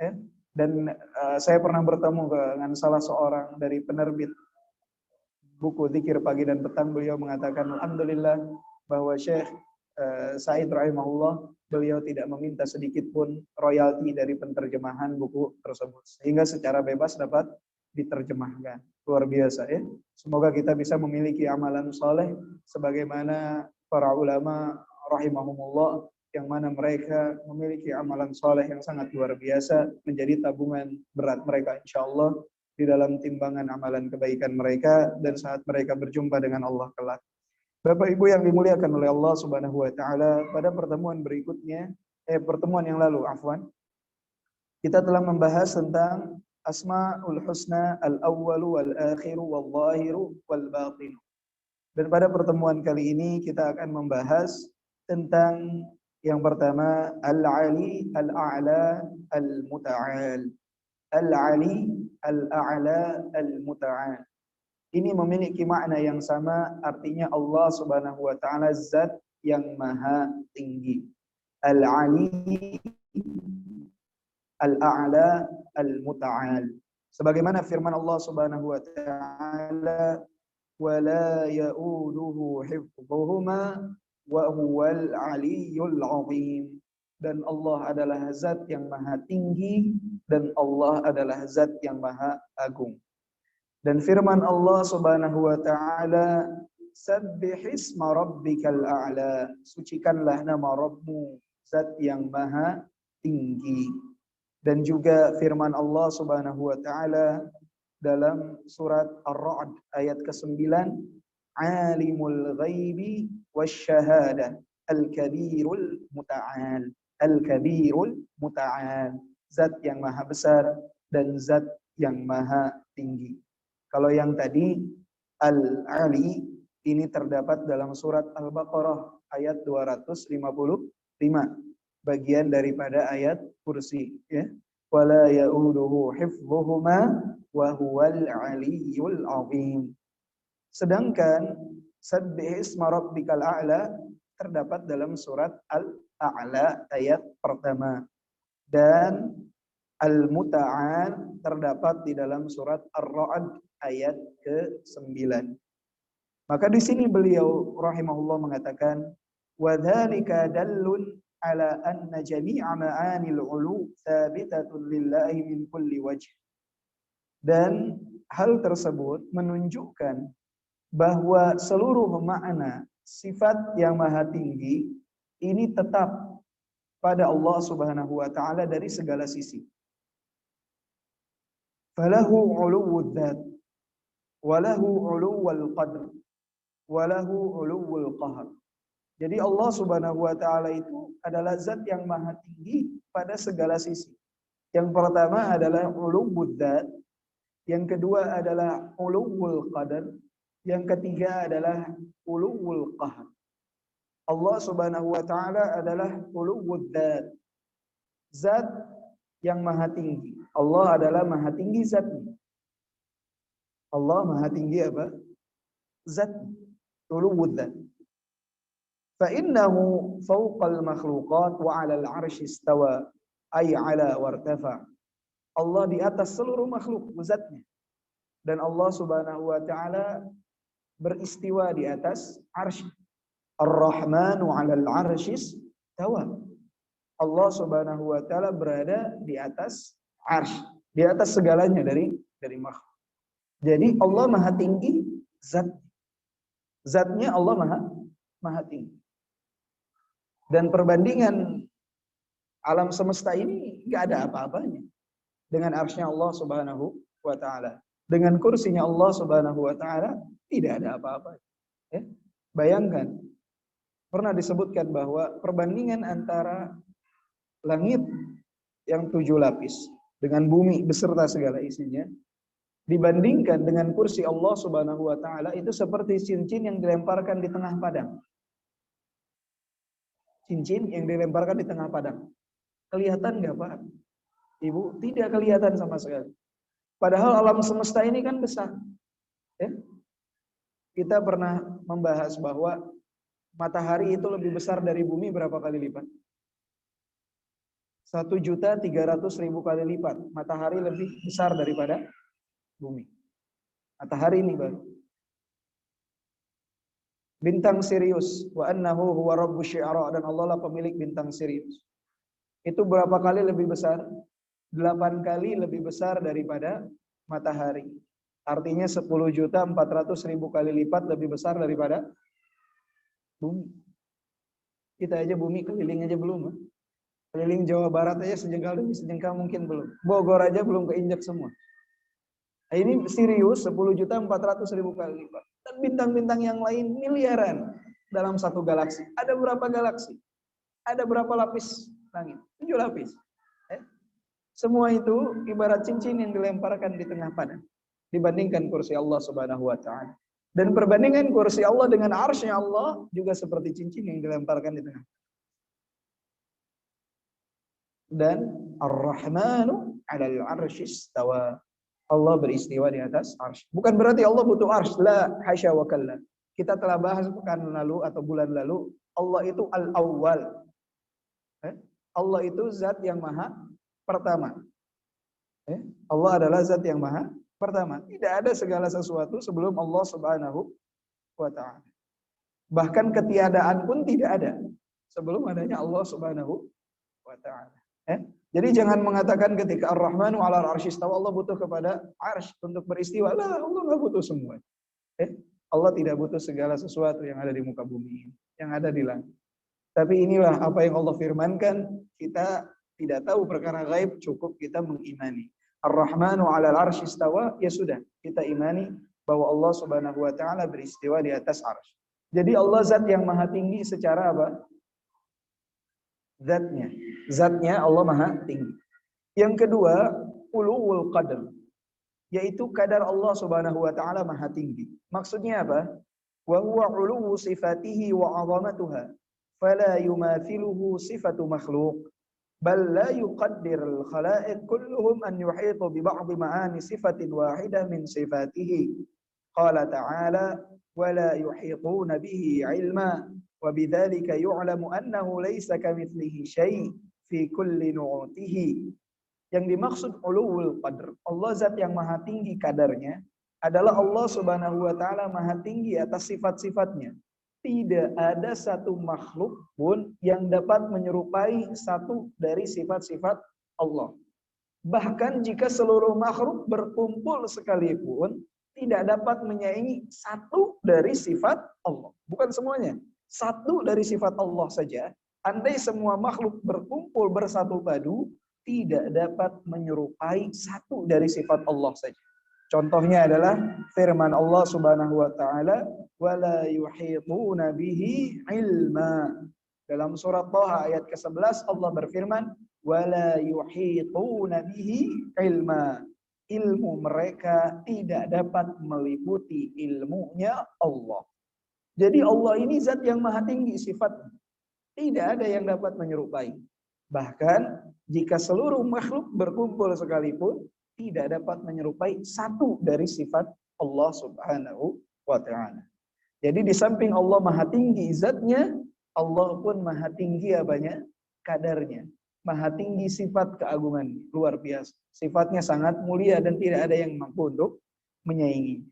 Ya. Dan saya pernah bertemu dengan salah seorang dari penerbit buku zikir pagi dan petang. Beliau mengatakan, alhamdulillah bahwa Syekh Said rahimahullah, beliau tidak meminta sedikit pun royalti dari penterjemahan buku tersebut, sehingga secara bebas dapat diterjemahkan. Luar biasa, ya. Semoga kita bisa memiliki amalan soleh sebagaimana para ulama rahimahumullah yang mana mereka memiliki amalan soleh yang sangat luar biasa, menjadi tabungan berat mereka insya Allah di dalam timbangan amalan kebaikan mereka dan saat mereka berjumpa dengan Allah kelak. Bapak Ibu yang dimuliakan oleh Allah Subhanahu wa taala, pada pertemuan berikutnya, pertemuan yang lalu, afwan, kita telah membahas tentang Asmaul Husna al-awwalu wal-akhiru wal-zahiru wal-batinu. Dan pada pertemuan kali ini kita akan membahas tentang yang pertama Al-Ali Al-A'la Al-Muta'al. Al-Ali Al-A'la Al-Muta'al. Ini memiliki makna yang sama, artinya Allah Subhanahu wa taala zat yang maha tinggi. Al-Ali Al-A'la Al-Muta'al. Sebagaimana firman Allah Subhanahu wa taala, ولا يؤوده حفظهما وهو العلي العظيم. Dan Allah adalah zat yang maha tinggi dan Allah adalah zat yang maha agung. Dan firman Allah Subhanahu wa taala, sabbihisma rabbikal a'la, sucikanlah nama Rabbmu zat yang maha tinggi. Dan juga firman Allah Subhanahu wa taala dalam surat Ar-Ra'd ayat ke-9, Alimul ghaibi wasyahadah Al-Kabirul Muta'al. Al-Kabirul Muta'al. Zat yang maha besar dan zat yang maha tinggi. Kalau yang tadi Al-Ali ini terdapat dalam surat Al-Baqarah ayat 255, bagian daripada ayat kursi, ya. Wala ya'uduhu hifdhuhuma wa huwal aliyyul azim. Sedangkan sabbih isma rabbikal a'la terdapat dalam surat Al-A'la ayat pertama, dan Al-Muta'al terdapat di dalam surat Ar-Ra'd ayat ke-9. Maka di sini beliau rahimahullah mengatakan, wa dzalika dallun ala anna jami'a ma'anil 'ulu thabitatun lillahi min kulli wajh. Dan hal tersebut menunjukkan bahwa seluruh makna sifat yang maha tinggi ini tetap pada Allah Subhanahu wa taala dari segala sisi. Falahu 'uluwud dzat wa lahu 'uluwul qadr wa lahu 'uluwul qahr. Jadi Allah Subhanahu wa taala itu adalah zat yang maha tinggi pada segala sisi. Yang pertama adalah uluwwud dzat, yang kedua adalah uluwwul qadar, yang ketiga adalah uluwwul qahr. Allah Subhanahu wa taala adalah uluwwud dzat, zat yang maha tinggi. Allah adalah maha tinggi zatnya. Allah maha tinggi apa? Zat, uluwwud dzat. فَإِنَّهُ فَوْقَ الْمَخْلُوقَاتِ وَعَلَى الْعَرْشِ اسْتَوَى أي عَلَى وَارْتَفَعَ. Allah di atas seluruh makhluk zatnya. Dan Allah Subhanahu wa taala beristiwa di atas arsy. Ar-Rahmanu 'alal 'arsy istawa. Allah Subhanahu wa taala berada di atas arsy, di atas segalanya dari makhluk. Jadi Allah maha tinggi zat. Zatnya Allah maha tinggi. Dan perbandingan alam semesta ini nggak ada apa-apanya dengan arsy-Nya Allah Subhanahu wa taala. Dengan kursinya Allah Subhanahu wa taala tidak ada apa-apa. Ya? Bayangkan, pernah disebutkan bahwa perbandingan antara langit yang 7 lapis dengan bumi beserta segala isinya dibandingkan dengan kursi Allah Subhanahu wa taala itu seperti cincin yang dilemparkan di tengah padang. Cincin yang dilemparkan di tengah padang. Kelihatan nggak Pak? Ibu, tidak kelihatan sama sekali. Padahal alam semesta ini kan besar. Ya? Kita pernah membahas bahwa matahari itu lebih besar dari bumi berapa kali lipat? 1.300.000 kali lipat. Matahari lebih besar daripada bumi. Matahari ini baru. Bintang Sirius, wa annahu huwa rabbus syi'ara, dan Allah lah pemilik bintang Sirius. Itu berapa kali lebih besar? 8 kali lebih besar daripada matahari. Artinya 10.400.000 kali lipat lebih besar daripada bumi. Kita aja bumi keliling aja belum. Keliling Jawa Barat aja sejengkal demi sejengkal mungkin belum. Bogor aja belum keinjak semua. Nah, ini serius 10.400.000 kali lipat. Dan bintang-bintang yang lain miliaran dalam satu galaksi. Ada berapa galaksi? Ada berapa lapis langit? 7 lapis. Semua itu ibarat cincin yang dilemparkan di tengah padang. Dibandingkan kursi Allah Subhanahu wa taala. Dan perbandingan kursi Allah dengan arsy Allah juga seperti cincin yang dilemparkan di tengah. Dan Ar-Rahmanu 'alal 'arsy istawa. Allah beristiwa di atas arsy. Bukan berarti Allah butuh arsy, la hasya wa kalla. Kita telah bahas pekan lalu atau bulan lalu, Allah itu al-awwal. Allah itu zat yang maha pertama. Allah adalah zat yang maha pertama. Tidak ada segala sesuatu sebelum Allah Subhanahu wa taala. Bahkan ketiadaan pun tidak ada sebelum adanya Allah Subhanahu wa taala. Jadi jangan mengatakan ketika Ar-Rahmanu 'alal 'arsy istawa Allah butuh kepada arsy untuk beristiwa. Lah, Allah enggak butuh semua. Allah tidak butuh segala sesuatu yang ada di muka bumi, yang ada di langit. Tapi inilah apa yang Allah firmankan, kita tidak tahu perkara gaib, cukup kita mengimani. Ar-Rahmanu 'alal 'arsy istawa, ya sudah, kita imani bahwa Allah Subhanahu wa taala beristiwa di atas arsy. Jadi Allah zat yang maha tinggi secara apa? Zatnya. Zatnya Allah maha tinggi. Yang kedua, uluwul qadar. Yaitu kadar Allah Subhanahu wa taala maha tinggi. Maksudnya apa? Wa huwa uluwu sifatihi wa 'azamatuha. Fala yumathiluhu sifatu makhluq. Bal la yuqaddir al-khalaiq kulluhum an yuhitu bi ba'd ma'ani sifatin wahidah min sifatihi. Qala ta'ala wa la yuhituna bihi 'ilma. وبذلك يعلم أنه ليس كمثله شيء في كل نعوته. Yang dimaksud uluwul qadr, Allah zat yang maha tinggi kadarnya adalah Allah Subhanahu wa taala maha tinggi atas sifat-sifatnya. Tidak ada satu makhluk pun yang dapat menyerupai satu dari sifat-sifat Allah. Bahkan jika seluruh makhluk berkumpul sekalipun tidak dapat menyaingi satu dari sifat Allah. Bukan semuanya. Satu dari sifat Allah saja, andai semua makhluk berkumpul bersatu padu, tidak dapat menyerupai satu dari sifat Allah saja. Contohnya adalah firman Allah Subhanahu wa taala, "Wala yuhituna bihi ilma." Dalam surat Thaha ayat ke-11 Allah berfirman, "Wala yuhituna bihi ilma." Ilmu mereka tidak dapat meliputi ilmunya Allah. Jadi Allah ini zat yang maha tinggi sifatnya. Tidak ada yang dapat menyerupai. Bahkan jika seluruh makhluk berkumpul sekalipun, tidak dapat menyerupai satu dari sifat Allah Subhanahu wa ta'ala. Jadi di samping Allah maha tinggi zatnya, Allah pun maha tinggi apanya? Kadarnya. Maha tinggi sifat keagungannya. Luar biasa. Sifatnya sangat mulia dan tidak ada yang mampu untuk menyainginya.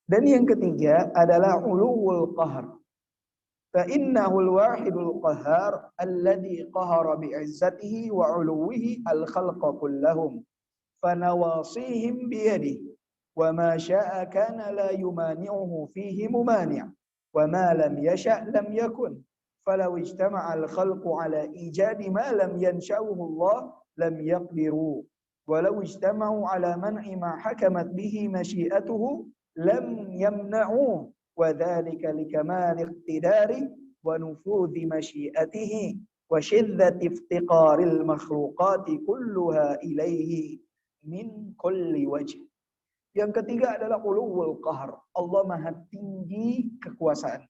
Dan yang ketiga adalah uluwul qahar. Fa innahul wahidul qahar alladhi qahara bi'izzatihi wa uluwihi al-khalqa kullahum. Fanawasihim biyadihi. Wa ma sya'a kana la yumani'uhu fihi mumani'. Wa ma lam yasha' lam yakun. Falau ijtama'a al-khalqu ala ijadi ma lam yansha'uhu Allah lam yaqdiru. Walau ijtama'u ala man'i ma hakamat bihi masyiatuhu lam yamna'u wa dzalika likamal iqtidari wa nufudhi masyiatihi wa shiddati iftiqaril makhluqati kulluha ilaihi min kulli wajh. Yang ketiga adalah uluwul qahar. Allah maha tinggi kekuasaannya.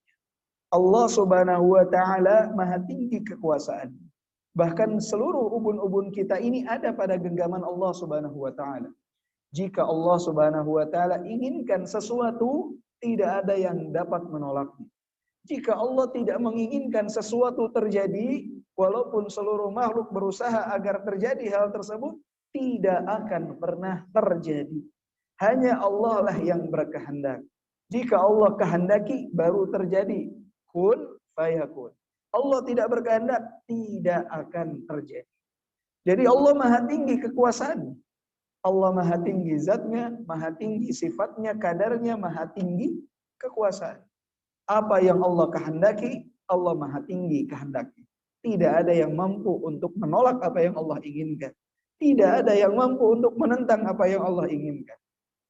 Allah Subhanahu wa taala maha tinggi kekuasaannya. Bahkan seluruh ubun-ubun kita ini ada pada genggaman Allah Subhanahu wa taala. Jika Allah Subhanahu wa taala inginkan sesuatu, tidak ada yang dapat menolaknya. Jika Allah tidak menginginkan sesuatu terjadi, walaupun seluruh makhluk berusaha agar terjadi hal tersebut, tidak akan pernah terjadi. Hanya Allah lah yang berkehendak. Jika Allah kehendaki, baru terjadi. Kun fayakun. Allah tidak berkehendak, tidak akan terjadi. Jadi Allah maha tinggi kekuasaannya. Allah maha tinggi zatnya, maha tinggi sifatnya, kadarnya, maha tinggi kekuasaan. Apa yang Allah kehendaki, Allah maha tinggi kehendaknya. Tidak ada yang mampu untuk menolak apa yang Allah inginkan. Tidak ada yang mampu untuk menentang apa yang Allah inginkan.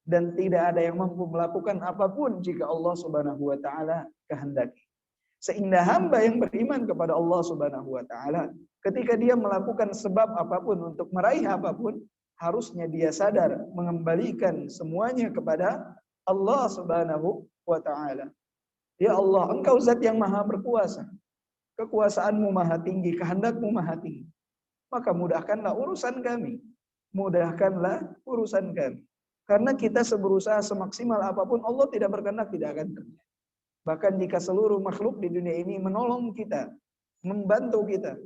Dan tidak ada yang mampu melakukan apapun jika Allah Subhanahu wa taala kehendaki. Sehingga hamba yang beriman kepada Allah Subhanahu wa taala, ketika dia melakukan sebab apapun untuk meraih apapun, harusnya dia sadar mengembalikan semuanya kepada Allah Subhanahu wa taala. Ya Allah, Engkau zat yang maha berkuasa. Kekuasaanmu maha tinggi, kehendakmu maha tinggi. Maka mudahkanlah urusan kami. Mudahkanlah urusan kami. Karena kita seberusaha semaksimal apapun, Allah tidak berkehendak tidak akan terjadi. Bahkan jika seluruh makhluk di dunia ini menolong kita, membantu kita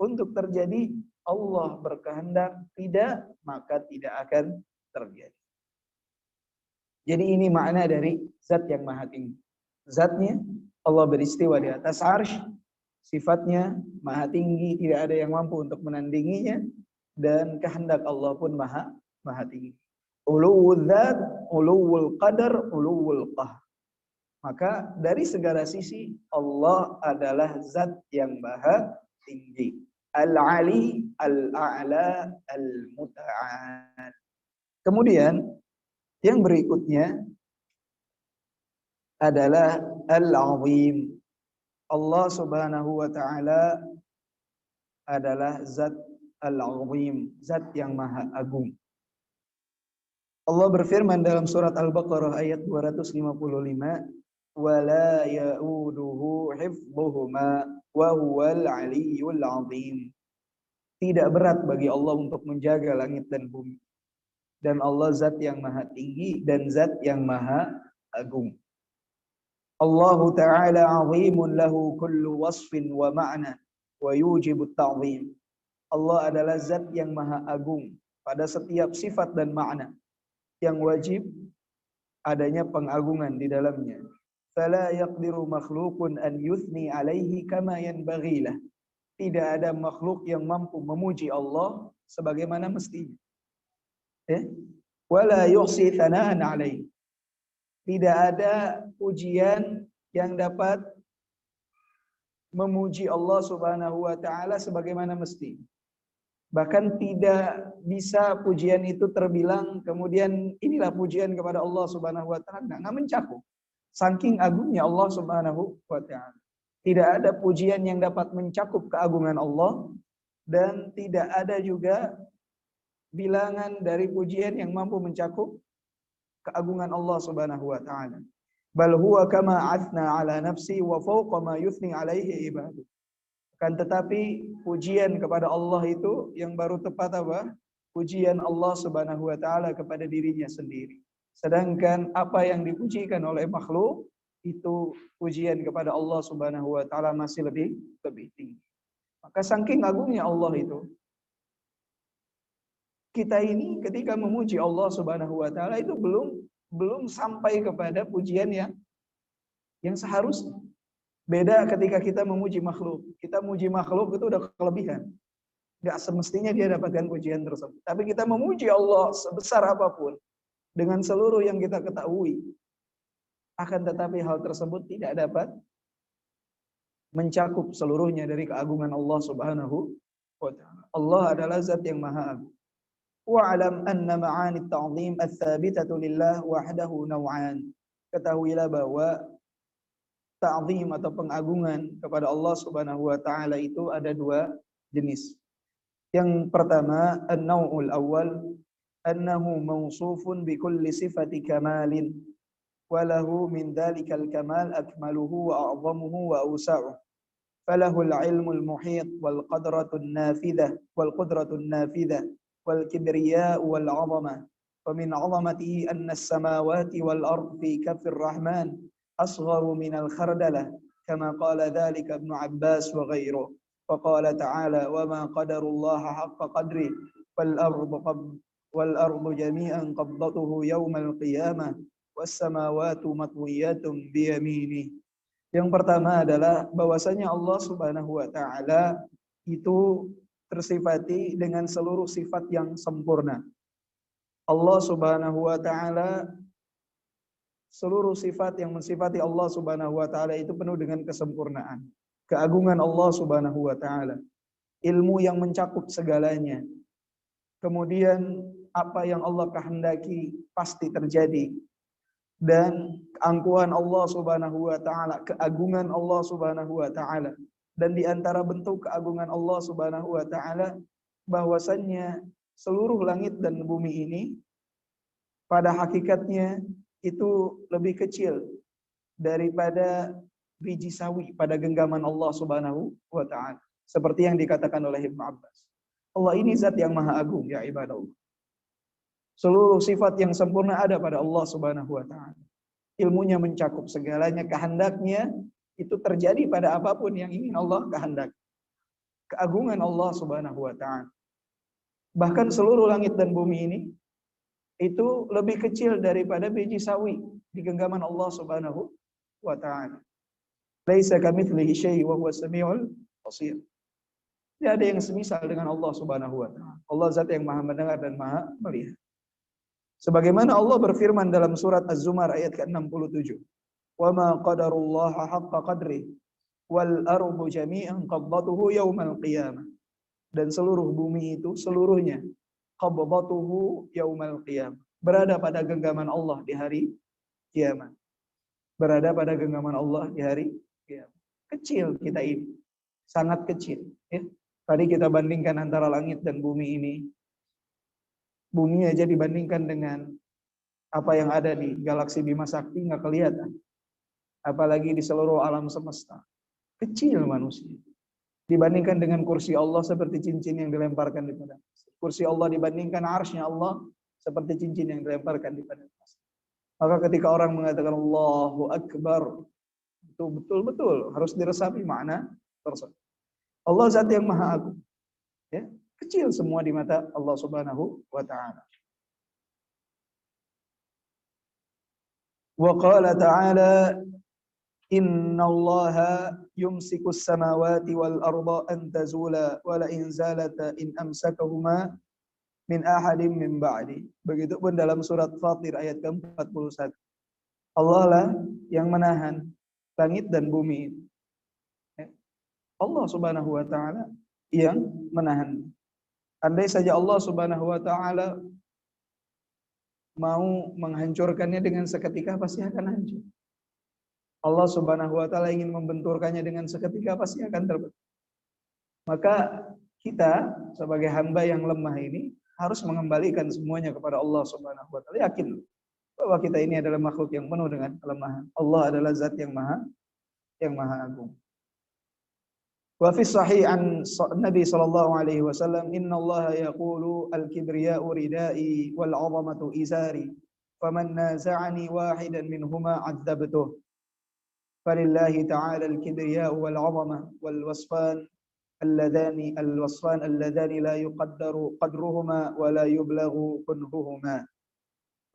untuk terjadi, Allah berkehendak tidak, maka tidak akan terjadi. Jadi ini makna dari zat yang maha tinggi. Zatnya Allah beristiwa di atas arsy, sifatnya maha tinggi, tidak ada yang mampu untuk menandinginya, dan kehendak Allah pun maha tinggi. Uluwul dzat, uluwul qadar, uluwul qahr. Maka dari segala sisi Allah adalah zat yang maha tinggi. Al-Ali, al-a'la, al-muta'al. Kemudian yang berikutnya adalah al-azim. Allah Subhanahu wa taala adalah zat al-azim, zat yang maha agung. Allah berfirman dalam surat Al-Baqarah ayat 255, "Wala ya'uduhu hifdhuhuma wa huwal 'aliyyul 'azim." Tidak berat bagi Allah untuk menjaga langit dan bumi. Dan Allah zat yang maha tinggi dan zat yang maha agung. Allah Ta'ala 'azimun lahu kullu wasfin wa ma'na wa yujibu at-ta'zim. Allah adalah zat yang maha agung pada setiap sifat dan makna yang wajib adanya pengagungan di dalamnya. Fala yaqdiru makhluqun an yuthni alaihi kama yanbaghi lah. Tidak ada makhluk yang mampu memuji Allah sebagaimana mestinya. Wala yuhsi thana'an alaihi. Tidak ada pujian yang dapat memuji Allah Subhanahu wa taala sebagaimana mesti. Bahkan tidak bisa pujian itu terbilang kemudian inilah pujian kepada Allah Subhanahu wa taala, enggak mencakup. Saking agungnya Allah Subhanahu wa taala. Tidak ada pujian yang dapat mencakup keagungan Allah dan tidak ada juga bilangan dari pujian yang mampu mencakup keagungan Allah Subhanahu wa taala. Bal huwa kama athna ala nafsi wa fawqa ma yuthni alaihi ibadu. Kan tetapi pujian kepada Allah itu yang baru tepat apa? Pujian Allah Subhanahu wa taala kepada dirinya sendiri. Sedangkan apa yang dipujikan oleh makhluk itu pujian kepada Allah Subhanahu wa taala masih lebih tinggi. Maka saking agungnya Allah itu, kita ini ketika memuji Allah Subhanahu wa taala itu belum sampai kepada pujian yang seharusnya. Beda ketika kita memuji makhluk. Kita memuji makhluk itu udah kelebihan. Enggak semestinya dia dapatkan pujian tersebut. Tapi kita memuji Allah sebesar apapun dengan seluruh yang kita ketahui, akan tetapi hal tersebut tidak dapat mencakup seluruhnya dari keagungan Allah Subhanahu wa taala. Allah adalah zat yang maha agung. Wa'lam anna ma'ani at-ta'zim ats-tsabitatu lillah wahdahu naw'an. Ketahuilah bahwa ta'zim atau pengagungan kepada Allah Subhanahu wa taala itu ada dua jenis. Yang pertama, an-naw'ul awwal annahu mawsufun bi kulli sifati kamalin wa lahu min dhalikal kamal akmaluhu wa a'zamuhu wa awsa'uhu. Falahu al-'ilmul muhit wal qudratun nafidah والكبرياء والعظمة ومن عظمته أن السماوات والأرض في كف الرحمن أصغر من الخردلة كما قال ذلك ابن عباس وغيره وقال تعالى وما قدر الله حق قدره والأرض جميعا قبضته يوم القيامة والسماوات مطويات بيمينه. Yang pertama adalah bahwasanya Allah Subhanahu wa taala itu tersifati dengan seluruh sifat yang sempurna. Allah Subhanahu wa taala, seluruh sifat yang mensifati Allah Subhanahu wa taala itu penuh dengan kesempurnaan. keagungan Allah Subhanahu wa taala, ilmu yang mencakup segalanya. Kemudian apa yang Allah kehendaki pasti terjadi, dan keangkuhan Allah Subhanahu wa taala, keagungan Allah Subhanahu wa taala. Dan di antara bentuk keagungan Allah Subhanahu wa taala bahwasannya seluruh langit dan bumi ini pada hakikatnya itu lebih kecil daripada biji sawi pada genggaman Allah Subhanahu wa taala. Seperti yang dikatakan oleh Ibnu Abbas. Allah ini zat yang maha agung ya ibadallah. Seluruh sifat yang sempurna ada pada Allah Subhanahu wa taala. Ilmunya mencakup segalanya, kehendaknya itu terjadi pada apapun yang ingin Allah kehendaki. Keagungan Allah Subhanahu wa taala. Bahkan seluruh langit dan bumi ini itu lebih kecil daripada biji sawi di genggaman Allah Subhanahu wa taala. Laisa kamitslihi syai' wa huwas samiul basir. Tidak ada yang semisal dengan Allah Subhanahu wa taala. Allah zat yang maha mendengar dan maha melihat. Sebagaimana Allah berfirman dalam surat Az-Zumar ayat ke-67. Wa ma qadarullaha haqqa qadri wal ardu jami'an qabdatuhu yaumal qiyamah. Dan seluruh bumi itu seluruhnya qabdatuhu yaumal qiyamah. Berada pada genggaman Allah di hari kiamat. Berada pada genggaman Allah di hari kiamat. Kecil kita ini. Sangat kecil. Ya. Tadi kita bandingkan antara langit dan bumi ini. Bumi aja dibandingkan dengan apa yang ada di galaksi Bima Sakti nggak kelihatan. Apalagi di seluruh alam semesta. Kecil manusia. Dibandingkan dengan kursi Allah seperti cincin yang dilemparkan di padang pasir. Kursi Allah dibandingkan arsy-Nya Allah seperti cincin yang dilemparkan di padang pasir. Maka ketika orang mengatakan Allahu Akbar, itu betul-betul harus diresapi makna tersebut. Allah zat yang maha agung. Ya, kecil semua di mata Allah Subhanahu wa taala. Wa qala ta'ala innallaha yumsikus samawati wal arda an tazula wa la in zalata in amsakahuma min ahadin min ba'di. Begitupun dalam surat Fatir ayat ke-41. Allah lah yang menahan langit dan bumi. Allah Subhanahu wa taala yang menahan. Andai saja Allah Subhanahu wa taala mau menghancurkannya dengan seketika, pasti akan hancur. Allah Subhanahu wa taala ingin membenturkannya dengan seketika, pasti akan terbentur. Maka kita sebagai hamba yang lemah ini harus mengembalikan semuanya kepada Allah Subhanahu wa taala. Yakin bahwa kita ini adalah makhluk yang penuh dengan kelemahan. Allah adalah zat yang maha agung. Wa fi sahih an Nabi sallallahu alaihi wasallam innallaha yaqulu al-kibriya'u ridai wal 'azamatu izari faman naza'ani wahidan minhuma 'adzabtuh. Falillahi ta'ala al-kibriya'u wal 'azamah wal wasfan alladhani la yuqaddaru qadruhuma wa la yublaghu kunhuhuma.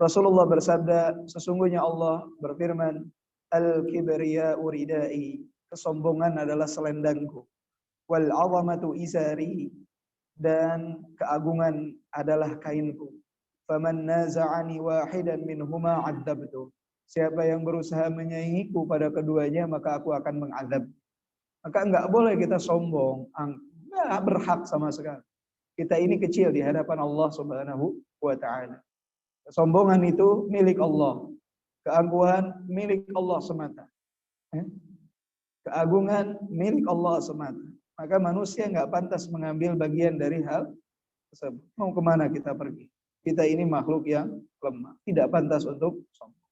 Rasulullah bersabda, sesungguhnya Allah berfirman, al-kibriya'u ridai, kesombongan adalah selendangku. Wal 'azamatu izari, dan keagungan adalah kainku. Faman naza'ani wahidan minhuma 'adzabtu. Siapa yang berusaha menyaingiku pada keduanya, maka aku akan mengazab. Maka enggak boleh kita sombong, enggak berhak sama sekali. Kita ini kecil di hadapan Allah Subhanahu wa taala. Kesombongan itu milik Allah. Keagungan milik Allah semata. Keagungan milik Allah semata. Maka manusia nggak pantas mengambil bagian dari hal tersebut. Mau kemana kita pergi? Kita ini makhluk yang lemah. Tidak pantas untuk sombong.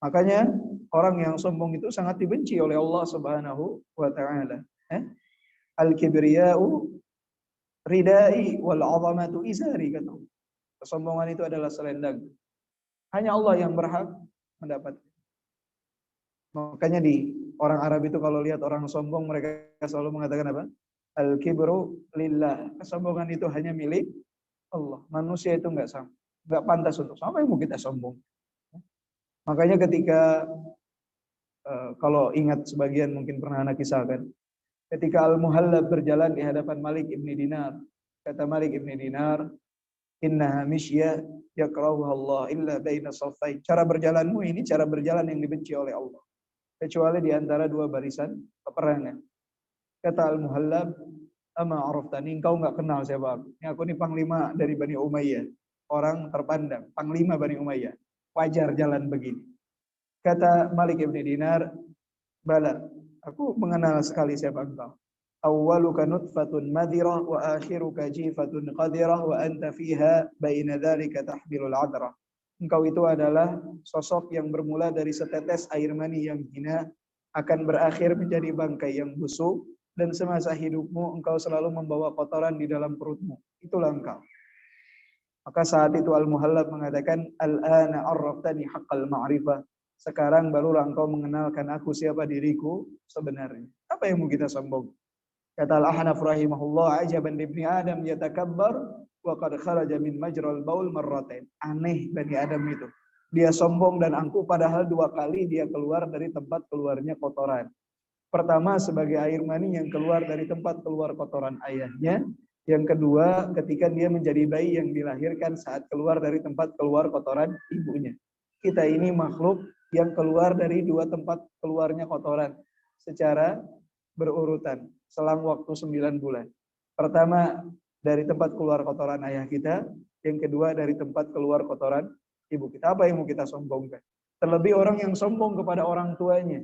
Makanya orang yang sombong itu sangat dibenci oleh Allah Subhanahu wa taala. Al-kibriya'u ridai wal 'azamatu izari, kata Allah. Kesombongan itu adalah selendang. Hanya Allah yang berhak mendapatkan. Makanya di orang Arab itu kalau lihat orang sombong, mereka selalu mengatakan apa? Al-kibru lillah. Kesombongan itu hanya milik Allah. Manusia itu enggak sama. Enggak pantas untuk sama. Apa yang mau kita sombong? Makanya ketika kalau ingat sebagian mungkin pernah anak kisahkan, ketika Al-Muhallab berjalan di hadapan Malik Ibn Dinar, kata Malik Ibn Dinar, innaha misya yakrahu Allah illa baina saffain. Cara berjalanmu ini cara berjalan yang dibenci oleh Allah, kecuali di antara dua barisan peperangan. Kata Al-Muhallab, ama araftani, engkau enggak kenal siapa aku. Ini aku nih panglima dari Bani Umayyah. Orang terpandang, panglima Bani Umayyah. Wajar jalan begini. Kata Malik ibn Dinar, bala, aku mengenal sekali siapa engkau. Awwaluka nutfatun madhirah wa akhiruka jifatun qadirah wa anta fiha baina dzalika tahmilul adrah. Engkau itu adalah sosok yang bermula dari setetes air mani yang hina, akan berakhir menjadi bangkai yang busuk, dan semasa hidupmu engkau selalu membawa kotoran di dalam perutmu. Itulah engkau. Maka saat itu Al-Muhallab mengatakan, Al-ana arraftani haqqal ma'rifah. Sekarang barulah engkau mengenalkan aku siapa diriku sebenarnya. Apa yang mau kita sombong? Kata Al-Ahnaf rahimahullah, ajaban ibni Adam yatakabbar wa qad kharaja min majral baul marratain. Aneh Bani Adam itu. Dia sombong dan angkuh padahal 2 kali dia keluar dari tempat keluarnya kotoran. Pertama sebagai air mani yang keluar dari tempat keluar kotoran ayahnya. Yang kedua ketika dia menjadi bayi yang dilahirkan saat keluar dari tempat keluar kotoran ibunya. Kita ini makhluk yang keluar dari 2 tempat keluarnya kotoran secara berurutan selang waktu 9 bulan. Pertama dari tempat keluar kotoran ayah kita, yang kedua dari tempat keluar kotoran ibu kita. Apa yang mau kita sombongkan? Terlebih orang yang sombong kepada orang tuanya.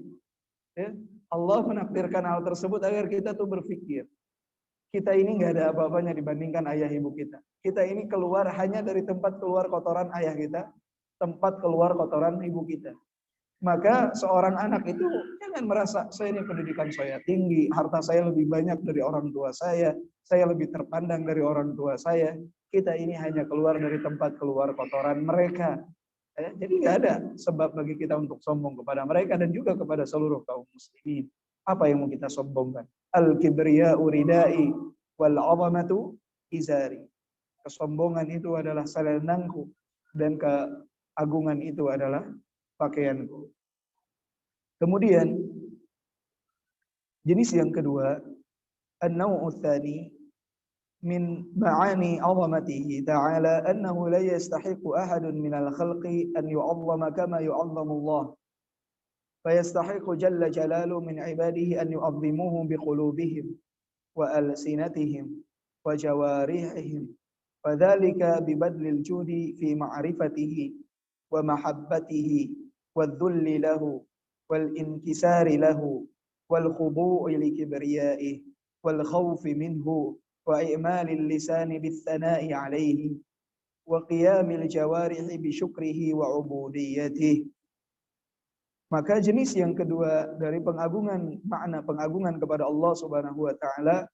Ya, Allah menakdirkan hal tersebut agar kita tuh berpikir, kita ini nggak ada apa-apanya dibandingkan ayah ibu kita. Kita ini keluar hanya dari tempat keluar kotoran ayah kita, tempat keluar kotoran ibu kita. Maka seorang anak itu jangan merasa saya ini pendidikan saya tinggi, harta saya lebih banyak dari orang tua saya lebih terpandang dari orang tua saya. Kita ini hanya keluar dari tempat keluar kotoran mereka. Jadi nggak ada sebab bagi kita untuk sombong kepada mereka dan juga kepada seluruh kaum muslimin. Apa yang mau kita sombongkan? Al-kibriya'u ridai wal 'azamatu izari. Kesombongan itu adalah salananku dan keagungan itu adalah pakaianku. Kemudian jenis yang kedua, an-naw'u tsani min ma'ani 'azamatihi ta'ala annahu la yastahiqu ahadun minal khalqi an yu'azzama kama yu'azzamu Allah. فيستحق جل جلاله من عباده أن يعظموه بقلوبهم وألسنتهم وجوارحهم وذلك ببذل الجود في معرفته ومحبته والذل له والانكسار له والخضوع لكبريائه والخوف منه وإعمال اللسان بالثناء عليه وقيام الجوارح بشكره وعبوديته. Maka jenis yang kedua dari pengagungan, makna pengagungan kepada Allah Subhanahu wa taala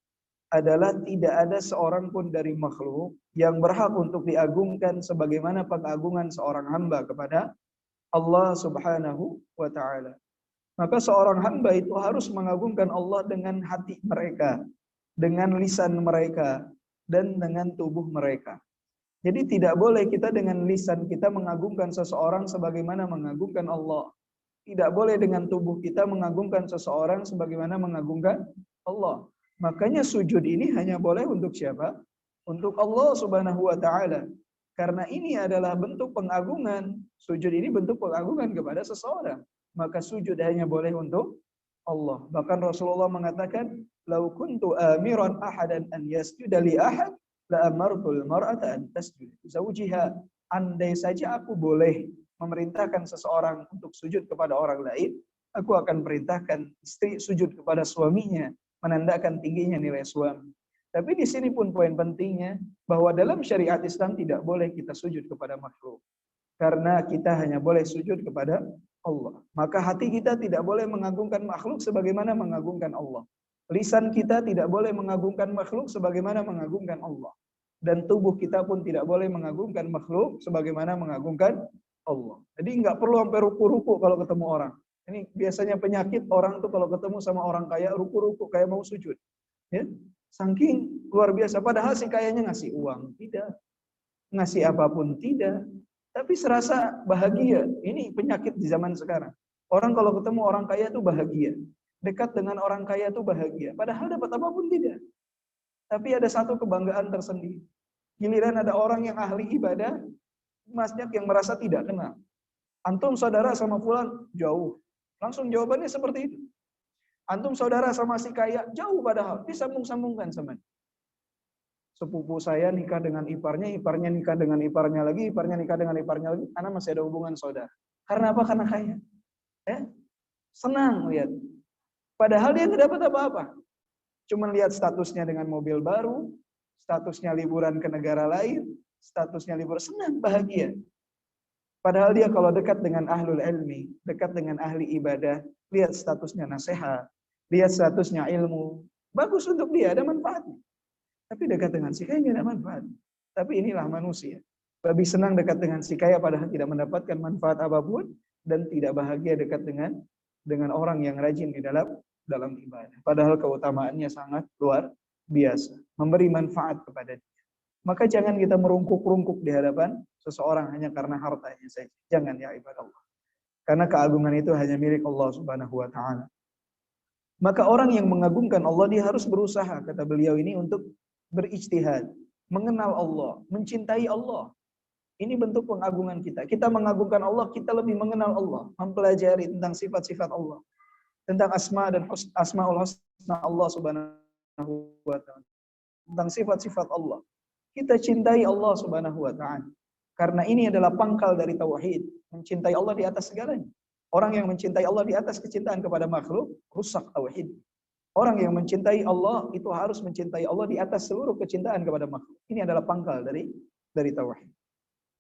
adalah tidak ada seorang pun dari makhluk yang berhak untuk diagungkan sebagaimana pengagungan seorang hamba kepada Allah Subhanahu wa taala. Maka seorang hamba itu harus mengagungkan Allah dengan hati mereka, dengan lisan mereka, dan dengan tubuh mereka. Jadi tidak boleh kita dengan lisan kita mengagungkan seseorang sebagaimana mengagungkan Allah. Tidak boleh dengan tubuh kita mengagungkan seseorang sebagaimana mengagungkan Allah. Makanya sujud ini hanya boleh untuk siapa? Untuk Allah Subhanahu wa taala. Karena ini adalah bentuk pengagungan. Sujud ini bentuk pengagungan kepada seseorang. Maka sujud hanya boleh untuk Allah. Bahkan Rasulullah mengatakan, "Lau kuntu amiran ahadan an yasjuda li ahad, la amartul mar'ata an tasjud li zawjiha." Andai saja aku boleh memerintahkan seseorang untuk sujud kepada orang lain, aku akan perintahkan istri sujud kepada suaminya, menandakan tingginya nilai suami. Tapi di sini pun poin pentingnya, bahwa dalam syariat Islam tidak boleh kita sujud kepada makhluk. Karena kita hanya boleh sujud kepada Allah. Maka hati kita tidak boleh mengagungkan makhluk sebagaimana mengagungkan Allah. Lisan kita tidak boleh mengagungkan makhluk sebagaimana mengagungkan Allah. Dan tubuh kita pun tidak boleh mengagungkan makhluk sebagaimana mengagungkan Allah. Jadi nggak perlu sampai ruku-ruku kalau ketemu orang. Ini biasanya penyakit orang tuh kalau ketemu sama orang kaya ruku-ruku kayak mau sujud. Ya, saking luar biasa. Padahal si kayanya ngasih uang, tidak. Ngasih apapun, tidak. Tapi serasa bahagia. Ini penyakit di zaman sekarang. Orang kalau ketemu orang kaya tuh bahagia. Dekat dengan orang kaya tuh bahagia. Padahal dapat apapun tidak. Tapi ada satu kebanggaan tersendiri. Giliran ada orang yang ahli ibadah, banyak yang merasa tidak kenal. Antum saudara sama fulan jauh. Langsung jawabannya seperti itu. Antum saudara sama si kaya, jauh padahal, disambung-sambungkan sama dia. Sepupu saya nikah dengan iparnya, iparnya nikah dengan iparnya lagi, iparnya nikah dengan iparnya lagi, karena masih ada hubungan saudara. Karena apa? Karena kaya. Ya? Senang lihat. Padahal dia nggak dapat apa-apa. Cuma lihat statusnya dengan mobil baru, statusnya liburan ke negara lain, statusnya liburan, senang, bahagia. Padahal dia kalau dekat dengan ahlul ilmi, dekat dengan ahli ibadah, lihat statusnya nasihat, lihat statusnya ilmu, bagus untuk dia, ada manfaatnya. Tapi dekat dengan si kaya tidak ada manfaat. Tapi inilah manusia. Lebih senang dekat dengan si kaya padahal tidak mendapatkan manfaat apapun, dan tidak bahagia dekat dengan orang yang rajin di dalam ibadah. Padahal keutamaannya sangat luar biasa. Memberi manfaat kepada dia. Maka jangan kita merungkuk-rungkuk di hadapan seseorang hanya karena hartanya saja. Jangan ya ibadah Allah. Karena keagungan itu hanya milik Allah Subhanahu wa taala. Maka orang yang mengagungkan Allah, dia harus berusaha, kata beliau ini, untuk berijtihad, mengenal Allah, mencintai Allah. Ini bentuk pengagungan kita. Kita mengagungkan Allah, kita lebih mengenal Allah, mempelajari tentang sifat-sifat Allah, tentang asma dan asmaul husna Allah Subhanahu wa taala, tentang sifat-sifat Allah. Kita cintai Allah Subhanahu wa taala. Karena ini adalah pangkal dari tauhid, mencintai Allah di atas segalanya. Orang yang mencintai Allah di atas kecintaan kepada makhluk, rusak tauhid. Orang yang mencintai Allah itu harus mencintai Allah di atas seluruh kecintaan kepada makhluk. Ini adalah pangkal dari tauhid.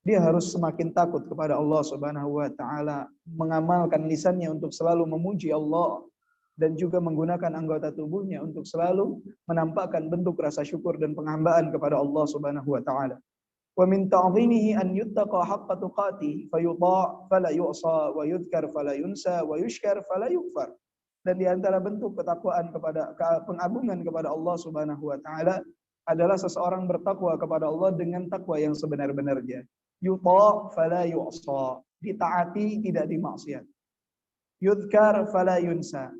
Dia harus semakin takut kepada Allah Subhanahu wa taala, mengamalkan lisannya untuk selalu memuji Allah, dan juga menggunakan anggota tubuhnya untuk selalu menampakkan bentuk rasa syukur dan penghambaan kepada Allah Subhanahu wa taala. Wa min ta'dhimihi an yuttaqa haqqa tuqatih fayuta' fala yu'sa wa yudhkar fala yunsa wa yushkar fala yukfar. Dan di antara bentuk ketakwaan kepada pengagungan kepada Allah Subhanahu wa taala adalah seseorang bertakwa kepada Allah dengan takwa yang sebenar-benarnya. Yuta' fala yu'sa, ditaati tidak dimaksiat. Yudhkar fala yunsa,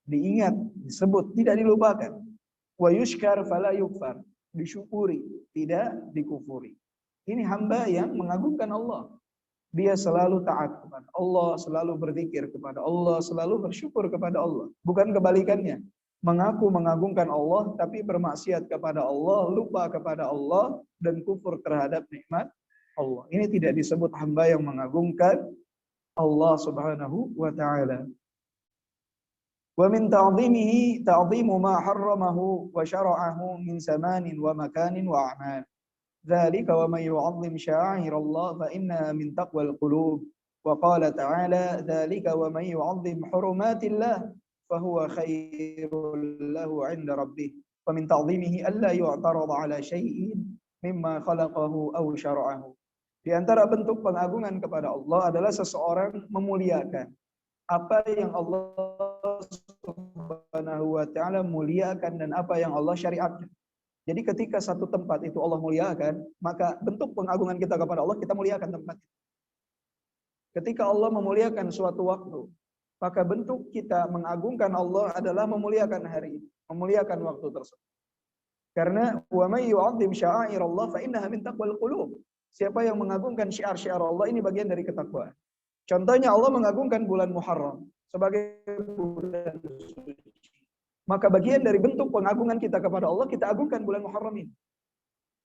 diingat, disebut, tidak dilupakan. Wa yushkar fala yukfar, disyukuri, tidak dikufuri. Ini hamba yang mengagungkan Allah. Dia selalu taat kepada Allah, selalu berzikir kepada Allah, selalu bersyukur kepada Allah. Bukan kebalikannya. Mengaku mengagungkan Allah, tapi bermaksiat kepada Allah, lupa kepada Allah, dan kufur terhadap nikmat Allah. Ini tidak disebut hamba yang mengagungkan Allah Subhanahu wa ta'ala. Wa min ta'zimihi ta'zimu ma harramahu wa syara'ahu min zamanin wa makanin wa a'mal. ذلك ومن يعظم شعائر الله فإنها من تقوى القلوب وقال تعالى ذلك ومن يعظم حرمات الله فهو خير له عند ربه ومن تعظيمه ألا يعترض على شيء مما خلقه أو شرعه. Di antara bentuk pengagungan kepada Allah adalah seseorang memuliakan apa yang Allah Subhanahu wa taala muliakan dan apa yang Allah syariatkan. Jadi ketika satu tempat itu Allah muliakan, maka bentuk pengagungan kita kepada Allah, kita muliakan tempat itu. Ketika Allah memuliakan suatu waktu, maka bentuk kita mengagungkan Allah adalah memuliakan hari itu, memuliakan waktu tersebut. Karena wa may yu'azzim sya'airallah fa innaha min taqwal qulub. Siapa yang mengagungkan syiar-syiar Allah, ini bagian dari ketakwaan. Contohnya Allah mengagungkan bulan Muharram sebagai bulan suci. Maka bagian dari bentuk pengagungan kita kepada Allah, kita agungkan bulan Muharram ini.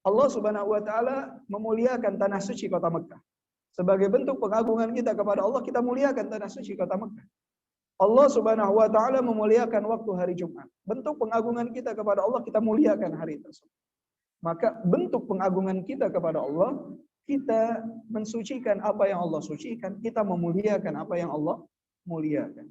Allah Subhanahu wa taala memuliakan tanah suci kota Mekah. Sebagai bentuk pengagungan kita kepada Allah, kita muliakan tanah suci kota Mekah. Allah Subhanahu wa taala memuliakan waktu hari Jumat. Bentuk pengagungan kita kepada Allah, kita muliakan hari tersebut. Maka bentuk pengagungan kita kepada Allah, kita mensucikan apa yang Allah sucikan, kita memuliakan apa yang Allah muliakan.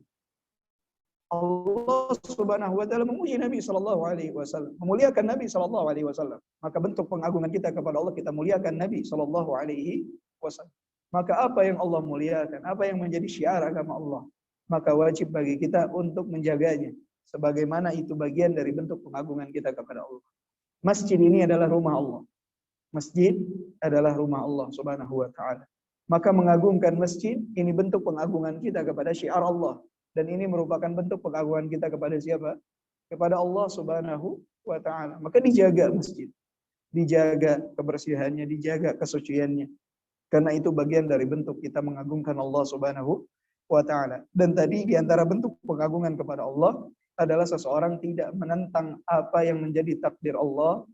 Allah Subhanahu wa taala memuji Nabi sallallahu alaihi wasallam, memuliakan Nabi sallallahu alaihi wasallam. Maka bentuk pengagungan kita kepada Allah, kita muliakan Nabi sallallahu alaihi wasallam. Maka apa yang Allah muliakan, apa yang menjadi syiar agama Allah, maka wajib bagi kita untuk menjaganya, sebagaimana itu bagian dari bentuk pengagungan kita kepada Allah. Masjid ini adalah rumah Allah. Masjid adalah rumah Allah Subhanahu wa taala. Maka mengagungkan masjid ini bentuk pengagungan kita kepada syiar Allah. Dan ini merupakan bentuk pengagungan kita kepada siapa? Kepada Allah Subhanahu wa taala. Maka dijaga masjid. Dijaga kebersihannya, dijaga kesuciannya. Karena itu bagian dari bentuk kita mengagungkan Allah Subhanahu wa taala. Dan tadi di antara bentuk pengagungan kepada Allah, adalah seseorang tidak menentang apa yang menjadi takdir Allah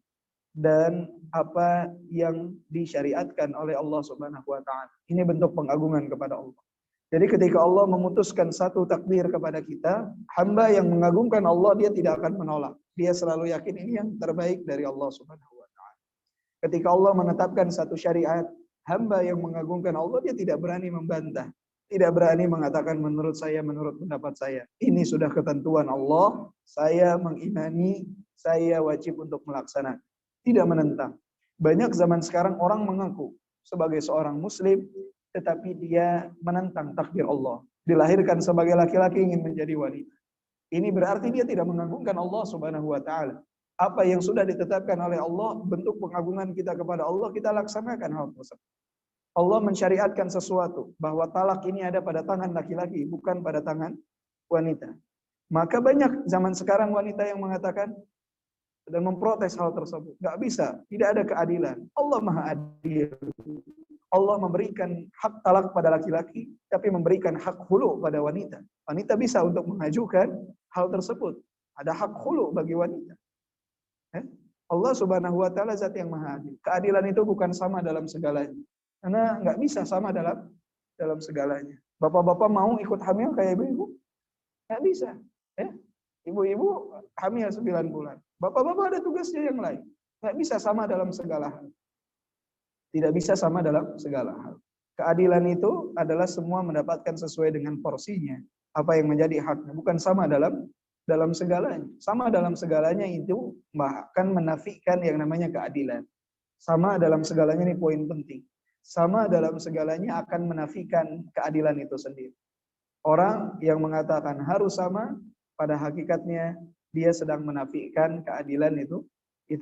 dan apa yang disyariatkan oleh Allah Subhanahu wa taala. Ini bentuk pengagungan kepada Allah. Jadi ketika Allah memutuskan satu takdir kepada kita, hamba yang mengagungkan Allah dia tidak akan menolak. Dia selalu yakin ini yang terbaik dari Allah Subhanahu wa taala. Ketika Allah menetapkan satu syariat, hamba yang mengagungkan Allah dia tidak berani membantah. Tidak berani mengatakan menurut saya, menurut pendapat saya. Ini sudah ketentuan Allah, saya mengimani, saya wajib untuk melaksanakan. Tidak menentang. Banyak zaman sekarang orang mengaku sebagai seorang muslim, tetapi dia menentang takdir Allah. Dilahirkan sebagai laki-laki ingin menjadi wanita. Ini berarti dia tidak mengagungkan Allah Subhanahu wa taala. Apa yang sudah ditetapkan oleh Allah, bentuk pengagungan kita kepada Allah, kita laksanakan hal tersebut. Allah mensyariatkan sesuatu bahwa talak ini ada pada tangan laki-laki, bukan pada tangan wanita. Maka banyak zaman sekarang wanita yang mengatakan dan memprotes hal tersebut. Gak bisa, tidak ada keadilan. Allah Maha Adil. Allah memberikan hak talak pada laki-laki, tapi memberikan hak hulu pada wanita. Wanita bisa untuk mengajukan hal tersebut. Ada hak hulu bagi wanita. Allah Subhanahu wa taala zat yang Maha Adil. Keadilan itu bukan sama dalam segalanya. Karena nggak bisa sama dalam segalanya. Bapak-bapak mau ikut hamil kayak ibu-ibu? Nggak bisa. Ibu-ibu hamil 9 bulan. Bapak-bapak ada tugasnya yang lain. Nggak bisa sama dalam segala hal. Tidak bisa sama dalam segala hal. Keadilan itu adalah semua mendapatkan sesuai dengan porsinya. Apa yang menjadi haknya. Bukan sama dalam segalanya. Sama dalam segalanya itu bahkan menafikan yang namanya keadilan. Sama dalam segalanya ini poin penting. Sama dalam segalanya akan menafikan keadilan itu sendiri. Orang yang mengatakan harus sama, pada hakikatnya dia sedang menafikan keadilan itu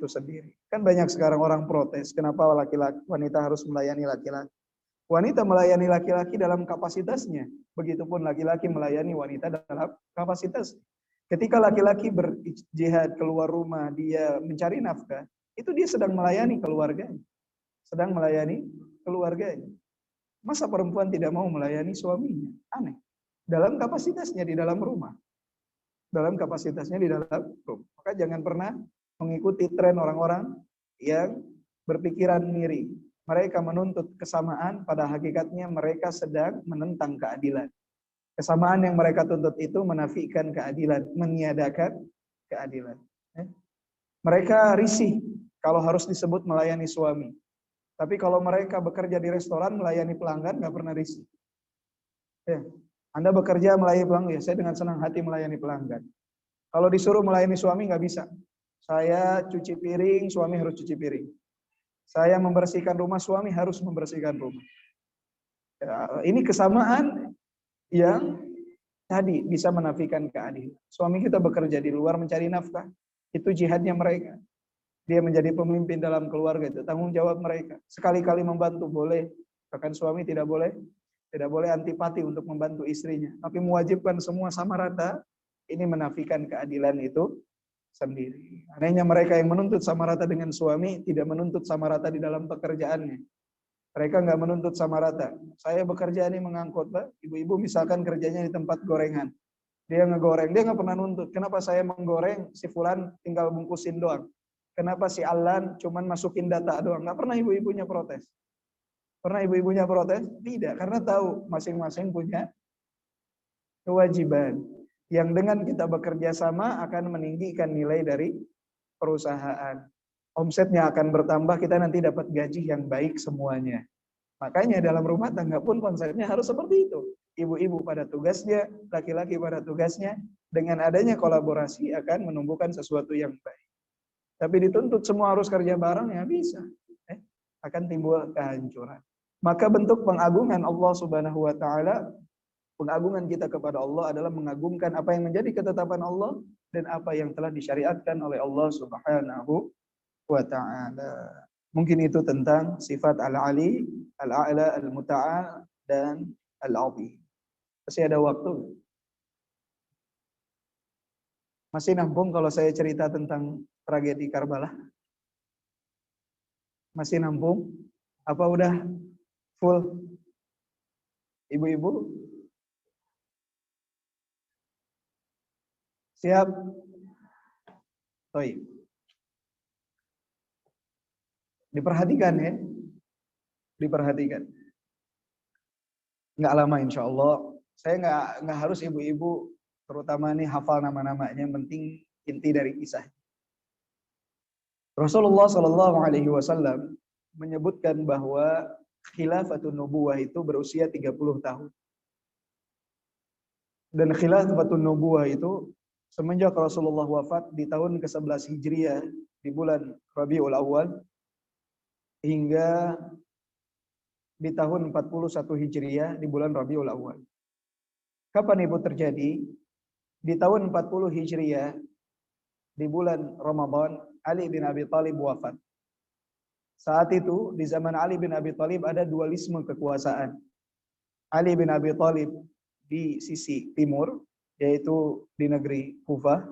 sendiri. Kan banyak sekarang orang protes, kenapa laki-laki wanita harus melayani laki-laki? Wanita melayani laki-laki dalam kapasitasnya, begitupun laki-laki melayani wanita dalam kapasitas. Ketika laki-laki berjihad keluar rumah, dia mencari nafkah, itu dia sedang melayani keluarganya. Sedang melayani keluarganya. Masa perempuan tidak mau melayani suaminya? Aneh. Dalam kapasitasnya di dalam rumah. Dalam kapasitasnya di dalam rumah. Maka jangan pernah mengikuti tren orang-orang yang berpikiran miring. Mereka menuntut kesamaan, pada hakikatnya mereka sedang menentang keadilan. Kesamaan yang mereka tuntut itu menafikan keadilan, meniadakan keadilan. Mereka risih kalau harus disebut melayani suami. Tapi kalau mereka bekerja di restoran, melayani pelanggan, nggak pernah risih. Anda bekerja melayani pelanggan, ya saya dengan senang hati melayani pelanggan. Kalau disuruh melayani suami, nggak bisa. Saya cuci piring, suami harus cuci piring. Saya membersihkan rumah, suami harus membersihkan rumah. Ya, ini kesamaan yang tadi bisa menafikan keadilan. Suami kita bekerja di luar mencari nafkah, itu jihadnya mereka. Dia menjadi pemimpin dalam keluarga, itu tanggung jawab mereka. Sekali-kali membantu boleh, bahkan suami tidak boleh antipati untuk membantu istrinya. Tapi mewajibkan semua sama rata, ini menafikan keadilan itu sendiri. Anehnya mereka yang menuntut sama rata dengan suami, tidak menuntut sama rata di dalam pekerjaannya. Mereka nggak menuntut sama rata. Saya bekerja ini mengangkut, Pak. Ibu-ibu misalkan kerjanya di tempat gorengan. Dia ngegoreng, dia nggak pernah nuntut. Kenapa saya menggoreng, si Fulan tinggal bungkusin doang. Kenapa si Alan cuman masukin data doang. Nggak pernah ibu-ibunya protes. Pernah ibu-ibunya protes? Tidak, karena tahu masing-masing punya kewajiban. Yang dengan kita bekerja sama akan meninggikan nilai dari perusahaan. Omsetnya akan bertambah, kita nanti dapat gaji yang baik semuanya. Makanya dalam rumah tangga pun konsepnya harus seperti itu. Ibu-ibu pada tugasnya, laki-laki pada tugasnya, dengan adanya kolaborasi akan menumbuhkan sesuatu yang baik. Tapi dituntut semua harus kerja bareng, ya bisa. Akan timbul kehancuran. Maka bentuk pengagungan Allah Subhanahu wa taala, pengagungan kita kepada Allah adalah mengagungkan apa yang menjadi ketetapan Allah dan apa yang telah disyariatkan oleh Allah Subhanahu wa ta'ala. Mungkin itu tentang sifat al-ali, al-a'la, al-muta'al, dan al-'azim. Masih ada waktu? Masih nampung kalau saya cerita tentang tragedi Karbala? Masih nampung? Apa udah full? Ibu-ibu? Siap? Baik. Diperhatikan ya. Diperhatikan. Nggak lama insya Allah. Saya nggak harus ibu-ibu terutama nih hafal nama-namanya, yang penting inti dari kisah. Rasulullah Shallallahu Alaihi Wasallam menyebutkan bahwa khilafatun nubuwah itu berusia 30 tahun. Dan khilafatun nubuwah itu semenjak Rasulullah wafat di tahun ke-11 Hijriah di bulan Rabiul Awal hingga di tahun 41 Hijriah di bulan Rabiul Awal. Kapan itu terjadi? Di tahun 40 Hijriah di bulan Ramadan, Ali bin Abi Thalib wafat. Saat itu di zaman Ali bin Abi Thalib ada dualisme kekuasaan. Ali bin Abi Thalib di sisi timur, yaitu di negeri Kufah.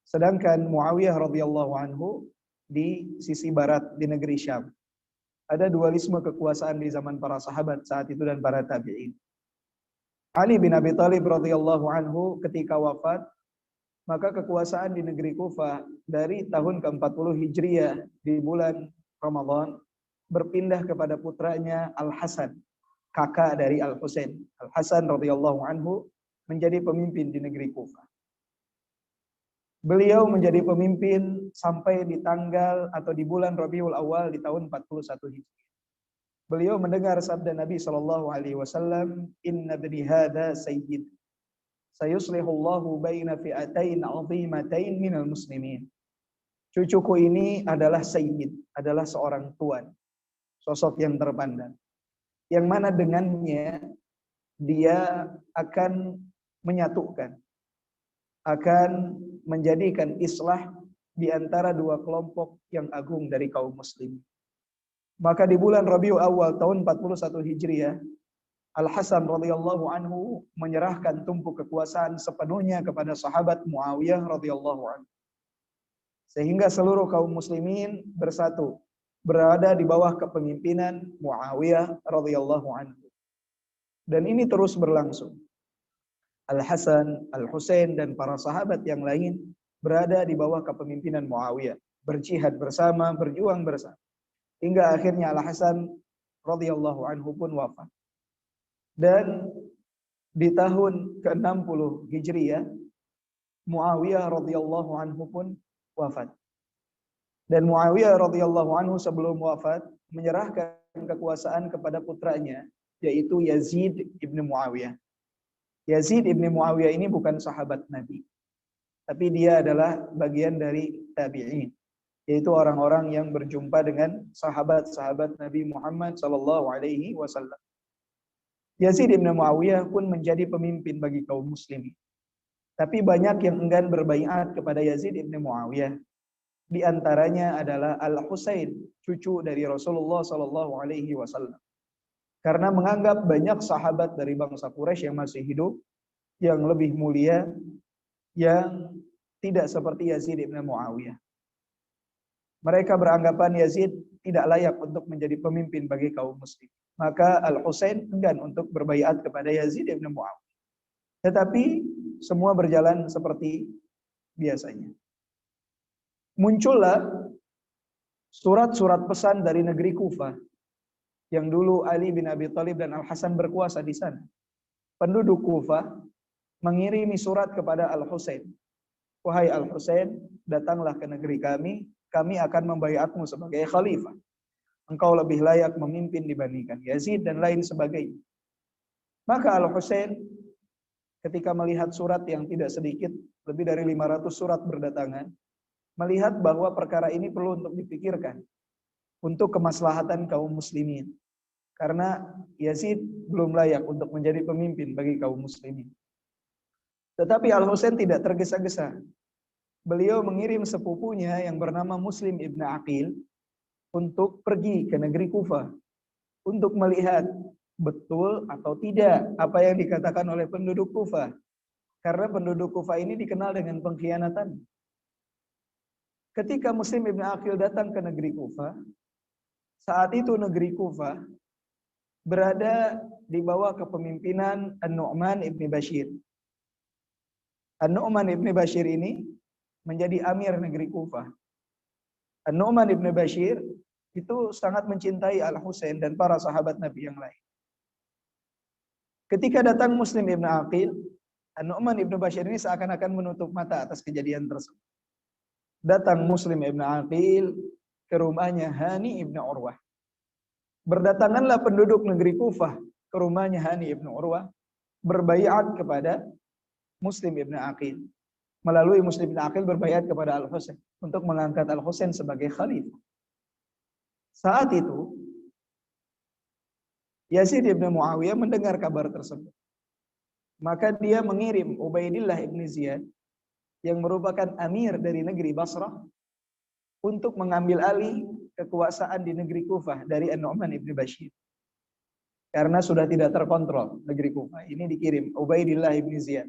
Sedangkan Muawiyah radhiyallahu anhu di sisi barat di negeri Syam. Ada dualisme kekuasaan di zaman para sahabat saat itu dan para tabi'in. Ali bin Abi Thalib radhiyallahu anhu ketika wafat, maka kekuasaan di negeri Kufah dari tahun ke-40 Hijriah di bulan Ramadan berpindah kepada putranya Al-Hasan, kakak dari Al-Husain. Al-Hasan radhiyallahu anhu menjadi pemimpin di negeri Kufah. Beliau menjadi pemimpin sampai di tanggal atau di bulan Rabiul Awal di tahun 41 Hijriah. Beliau mendengar sabda Nabi sallallahu alaihi wasallam, "Inna bani hadza sayyid. Sayuslihullahu baina fi'atain 'azimatain minal muslimin." Cucuku ini adalah sayyid, adalah seorang tuan, sosok yang terpandang. Yang mana dengannya dia akan menyatukan, akan menjadikan islah di antara dua kelompok yang agung dari kaum muslim. Maka di bulan Rabiul Awal tahun 41 Hijriah, Al-Hasan radhiyallahu anhu menyerahkan tumpuk kekuasaan sepenuhnya kepada sahabat Muawiyah radhiyallahu anhu. Sehingga seluruh kaum muslimin bersatu, berada di bawah kepemimpinan Muawiyah radhiyallahu anhu. Dan ini terus berlangsung. Al-Hasan, Al-Husain dan para sahabat yang lain berada di bawah kepemimpinan Muawiyah, berjihad bersama, berjuang bersama. Hingga akhirnya Al-Hasan radhiyallahu anhu pun wafat. Dan di tahun ke-60 Hijriah, Muawiyah radhiyallahu anhu pun wafat. Dan Muawiyah radhiyallahu anhu sebelum wafat menyerahkan kekuasaan kepada putranya, yaitu Yazid ibn Muawiyah. Yazid ibn Muawiyah ini bukan sahabat Nabi, tapi dia adalah bagian dari tabi'in, yaitu orang-orang yang berjumpa dengan sahabat-sahabat Nabi Muhammad sallallahu alaihi wasallam. Yazid ibn Muawiyah pun menjadi pemimpin bagi kaum muslimin. Tapi banyak yang enggan berbaiat kepada Yazid ibn Muawiyah. Di antaranya adalah Al-Husain, cucu dari Rasulullah sallallahu alaihi wasallam. Karena menganggap banyak sahabat dari bangsa Quraisy yang masih hidup, yang lebih mulia, yang tidak seperti Yazid ibn Muawiyah. Mereka beranggapan Yazid tidak layak untuk menjadi pemimpin bagi kaum muslim. Maka Al-Husain enggan untuk berbaiat kepada Yazid ibn Muawiyah. Tetapi semua berjalan seperti biasanya. Muncullah surat-surat pesan dari negeri Kufah, yang dulu Ali bin Abi Thalib dan Al-Hasan berkuasa di sana. Penduduk Kufah mengirimi surat kepada Al-Husain. "Wahai Al-Husain, datanglah ke negeri kami akan membaiatmu sebagai khalifah. Engkau lebih layak memimpin dibandingkan Yazid," dan lain sebagainya. Maka Al-Husain ketika melihat surat yang tidak sedikit, lebih dari 500 surat berdatangan, melihat bahwa perkara ini perlu untuk dipikirkan untuk kemaslahatan kaum muslimin. Karena Yazid belum layak untuk menjadi pemimpin bagi kaum muslimin. Tetapi Al-Husain tidak tergesa-gesa. Beliau mengirim sepupunya yang bernama Muslim ibn Aqil untuk pergi ke negeri Kufah untuk melihat betul atau tidak apa yang dikatakan oleh penduduk Kufah. Karena penduduk Kufah ini dikenal dengan pengkhianatan. Ketika Muslim ibn Aqil datang ke negeri Kufah, saat itu negeri Kufah berada di bawah kepemimpinan An-Nu'man ibn Bashir. An-Nu'man ibn Bashir ini menjadi amir negeri Kufah. An-Nu'man ibn Bashir itu sangat mencintai Al-Husain dan para sahabat Nabi yang lain. Ketika datang Muslim ibn Aqil, An-Nu'man ibn Bashir ini seakan-akan menutup mata atas kejadian tersebut. Datang Muslim ibn Aqil ke rumahnya Hani ibn Urwah. Berdatanganlah penduduk negeri Kufah ke rumahnya Hani ibn Urwah, berbaiat kepada Muslim ibn Aqil. Melalui Muslim ibn Aqil berbaiat kepada Al-Husain untuk mengangkat Al-Husain sebagai khalifah. Saat itu Yazid ibn Muawiyah mendengar kabar tersebut. Maka dia mengirim Ubaidillah ibn Ziyad yang merupakan amir dari negeri Basrah untuk mengambil alih kekuasaan di negeri Kufah dari An-Nu'man ibn Bashir. Karena sudah tidak terkontrol negeri Kufah. Ini dikirim Ubaidillah ibn Ziyad,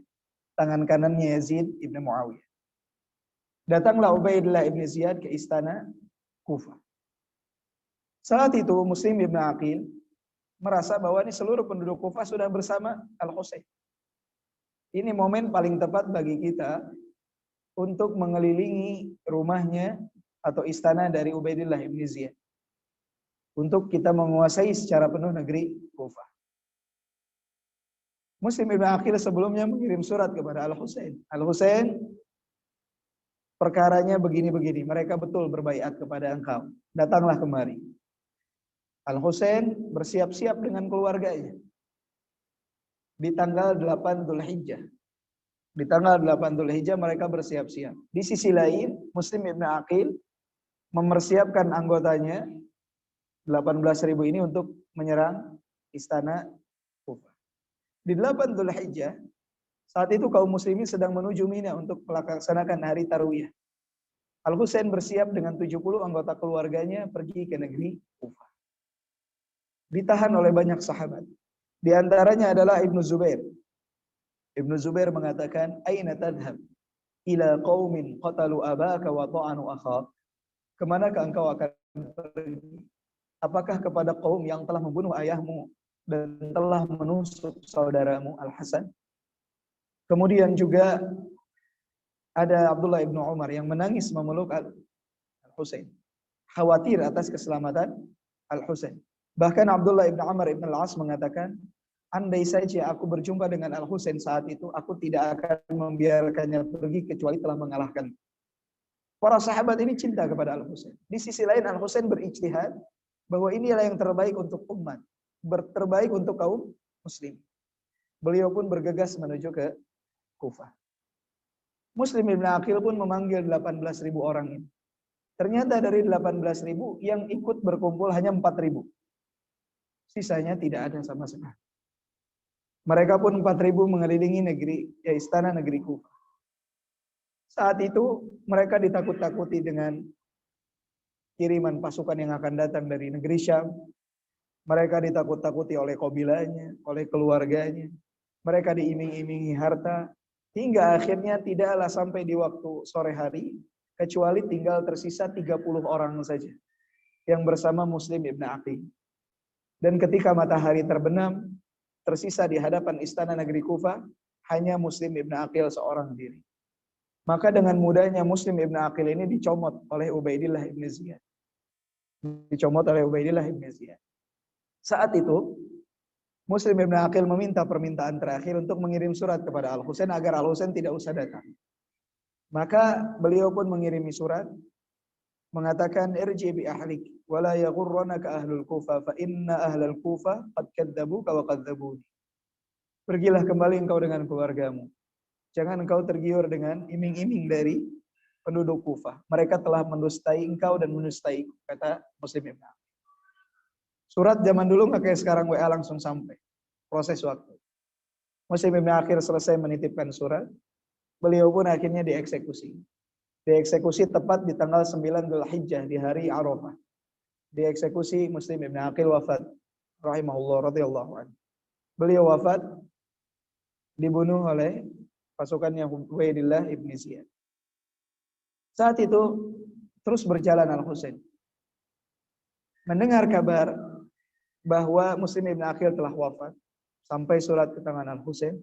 tangan kanannya Yazid ibn Muawiyah. Datanglah Ubaidillah ibn Ziyad ke istana Kufah. Saat itu Muslim ibn Aqil merasa bahwa ini seluruh penduduk Kufah sudah bersama Al-Husain. Ini momen paling tepat bagi kita untuk mengelilingi rumahnya atau istana dari Ubaidillah ibn Ziyad. Untuk kita menguasai secara penuh negeri Kufah. Muslim ibn Aqil sebelumnya mengirim surat kepada Al-Husain. Al-Husain, perkaranya begini-begini. Mereka betul berbaiat kepada engkau. Datanglah kemari. Al-Husain bersiap-siap dengan keluarganya. Di tanggal 8 Dzulhijjah. Di tanggal 8 Dzulhijjah mereka bersiap-siap. Di sisi lain, Muslim ibn Aqil mempersiapkan anggotanya 18.000 ini untuk menyerang istana Kufah. Di 8 Dzulhijjah, saat itu kaum muslimin sedang menuju Mina untuk melaksanakan hari Tarwiyah. Al-Husain bersiap dengan 70 anggota keluarganya pergi ke negeri Kufah. Ditahan oleh banyak sahabat. Di antaranya adalah Ibnu Zubair. Ibnu Zubair mengatakan, "Aina tadhhab? Ila qaumin qatalu abaka wa ta'anu akhak?" Kemanakah engkau akan pergi? Apakah kepada kaum yang telah membunuh ayahmu dan telah menusuk saudaramu Al-Hasan? Kemudian juga ada Abdullah ibnu Umar yang menangis memeluk Al-Husain, khawatir atas keselamatan Al-Husain. Bahkan Abdullah ibn Umar ibn Al-As mengatakan, andai saja aku berjumpa dengan Al-Husain saat itu, aku tidak akan membiarkannya pergi kecuali telah mengalahkan. Para sahabat ini cinta kepada Al-Husain. Di sisi lain Al-Husain berijtihad bahwa inilah yang terbaik untuk umat, terbaik untuk kaum muslim. Beliau pun bergegas menuju ke Kufah. Muslim ibn Aqil pun memanggil 18.000 orang ini. Ternyata dari 18.000 yang ikut berkumpul hanya 4.000. Sisanya tidak ada sama sekali. Mereka pun 4.000 mengelilingi istana negeri Kufah. Saat itu mereka ditakut-takuti dengan kiriman pasukan yang akan datang dari negeri Syam. Mereka ditakut-takuti oleh kabilahnya, oleh keluarganya. Mereka diiming-imingi harta. Hingga akhirnya tidaklah sampai di waktu sore hari, kecuali tinggal tersisa 30 orang saja yang bersama Muslim ibn Aqil. Dan ketika matahari terbenam, tersisa di hadapan istana negeri Kufah hanya Muslim ibn Aqil seorang diri. Maka dengan mudahnya Muslim ibn Aqil ini dicomot oleh Ubaidillah ibn Ziyad. Saat itu Muslim ibn Aqil meminta permintaan terakhir untuk mengirim surat kepada Al-Husain agar Al-Husain tidak usah datang. Maka beliau pun mengirimi surat mengatakan, irji bi ahlik wa la yaghurranaka ahlul Kufah fa inna ahlal Kufah qad kadzabuka wa kadzabuni. Pergilah kembali engkau dengan keluargamu. Jangan engkau tergiur dengan iming-iming dari penduduk Kufah. Mereka telah mendustai engkau dan mendustaiku, kata Muslim ibn Aqil. Surat zaman dulu nggak kayak sekarang WA langsung sampai. Proses waktu. Muslim ibn Aqil selesai menitipkan surat, beliau pun akhirnya dieksekusi. Dieksekusi tepat di tanggal 9 Dzulhijjah di hari Arafah. Dieksekusi Muslim ibn Aqil wafat rahimahullah radhiyallahu anhu. Beliau wafat dibunuh oleh pasukannya Ubaidillah ibn Ziyad. Saat itu terus berjalan Al-Husain. Mendengar kabar bahwa Muslim ibn Aqil telah wafat, sampai surat ke tangan Al-Husain.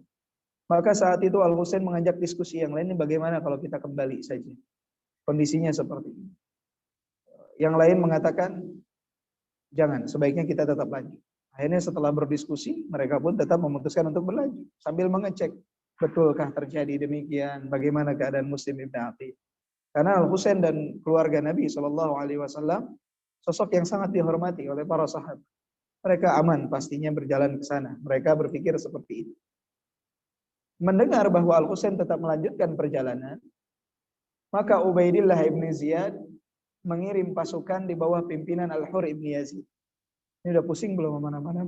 Maka saat itu Al-Husain mengajak diskusi yang lain, ini bagaimana kalau kita kembali saja. Kondisinya seperti ini. Yang lain mengatakan, jangan, sebaiknya kita tetap lanjut. Akhirnya setelah berdiskusi, mereka pun tetap memutuskan untuk berlanjut. Sambil mengecek, betulkah terjadi demikian, bagaimana keadaan Muslim Ibn Aqil. Karena Al-Husain dan keluarga Nabi SAW, sosok yang sangat dihormati oleh para sahabat. Mereka aman pastinya berjalan ke sana. Mereka berpikir seperti itu. Mendengar bahwa Al-Husain tetap melanjutkan perjalanan, maka Ubaidillah ibn Ziyad mengirim pasukan di bawah pimpinan Al-Hur ibn Yazid. Ini udah pusing belum mana-mana.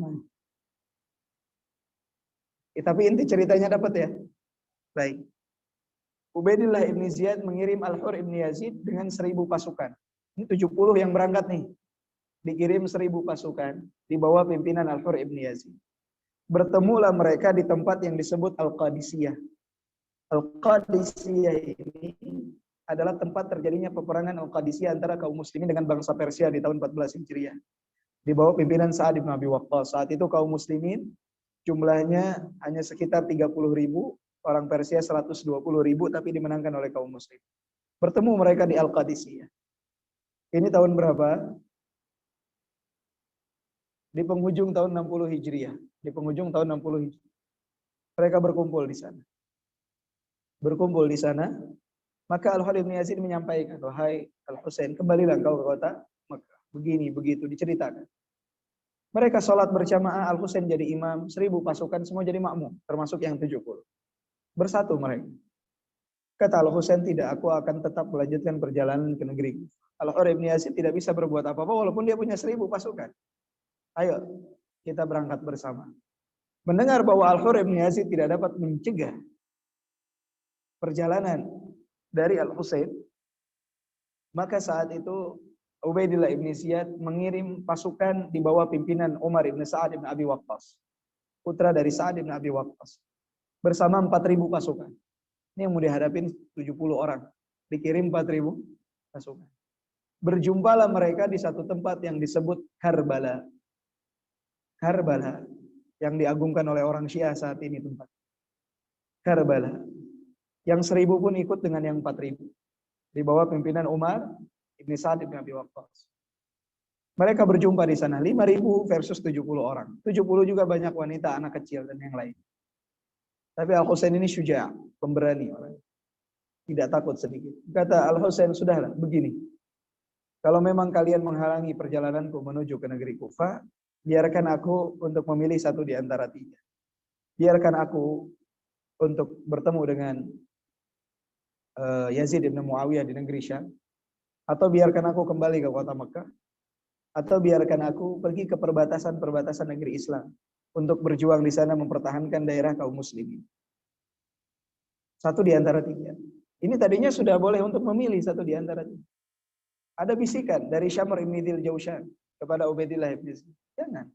Tapi inti ceritanya dapat ya. Baik. Ubaidillah ibn Ziyad mengirim Al-Hur ibn Yazid dengan 1000 pasukan. Ini 70 yang berangkat nih. Dikirim 1000 pasukan di bawah pimpinan Al-Hur ibn Yazid. Bertemulah mereka di tempat yang disebut Al-Qadisiyah. Al-Qadisiyah ini adalah tempat terjadinya peperangan Al-Qadisiyah antara kaum muslimin dengan bangsa Persia di tahun 14 Hijriah. Di bawah pimpinan Sa'ad bin Abi Waqqas. Saat itu kaum muslimin jumlahnya hanya sekitar 30.000, orang Persia 120.000, tapi dimenangkan oleh kaum muslim. Bertemu mereka di Al-Qadisiyah. Ini tahun berapa? Di penghujung tahun 60 Hijriah. Di penghujung tahun 60 Hijriah. Mereka berkumpul di sana. Berkumpul di sana, maka Al-Hur ibn Yazid menyampaikan, wahai Al-Husain, kembalilah engkau ke kota Mekah. Begini, begitu, diceritakan. Mereka sholat berjamaah, Al-Husain jadi imam, 1000 pasukan semua jadi makmum, termasuk yang 70. Bersatu mereka. Kata Al-Husain, tidak, aku akan tetap melanjutkan perjalanan ke negeri. Al-Hur ibn Yazid tidak bisa berbuat apa-apa walaupun dia punya 1000 pasukan. Ayo, kita berangkat bersama. Mendengar bahwa Al-Hur ibn Yazid tidak dapat mencegah perjalanan dari Al-Husain, maka saat itu Ubaidillah ibn Ziyad mengirim pasukan di bawah pimpinan Umar ibn Sa'ad ibn Abi Waqqas, putra dari Sa'ad ibn Abi Waqqas, bersama 4.000 pasukan. Ini yang mau dihadapin 70 orang, dikirim 4.000 pasukan. Berjumpalah mereka di satu tempat yang disebut Karbala. Karbala yang diagungkan oleh orang Syiah saat ini tempat. Karbala. Yang 1000 pun ikut dengan yang 4.000. Di bawah pimpinan Umar ibn Sa'ad ibn Abi Waqqas. Mereka berjumpa di sana. 5.000 versus 70 orang. 70 juga banyak wanita, anak kecil, dan yang lain. Tapi Al-Husain ini syuja', pemberani orang. Tidak takut sedikit. Kata Al-Husain, sudahlah, begini. Kalau memang kalian menghalangi perjalananku menuju ke negeri Kufah, biarkan aku untuk memilih satu di antara 3. Biarkan aku untuk bertemu dengan Yazid ibn Muawiyah di negeri Syam, atau biarkan aku kembali ke kota Mekah, atau biarkan aku pergi ke perbatasan-perbatasan negeri Islam untuk berjuang di sana mempertahankan daerah kaum muslimin. Satu di antara 3. Ini tadinya sudah boleh untuk memilih satu di antara 3. Ada bisikan dari Syamr ibn Dzil Jaushan kepada Ubaidillah ibn Ziyad. Jangan.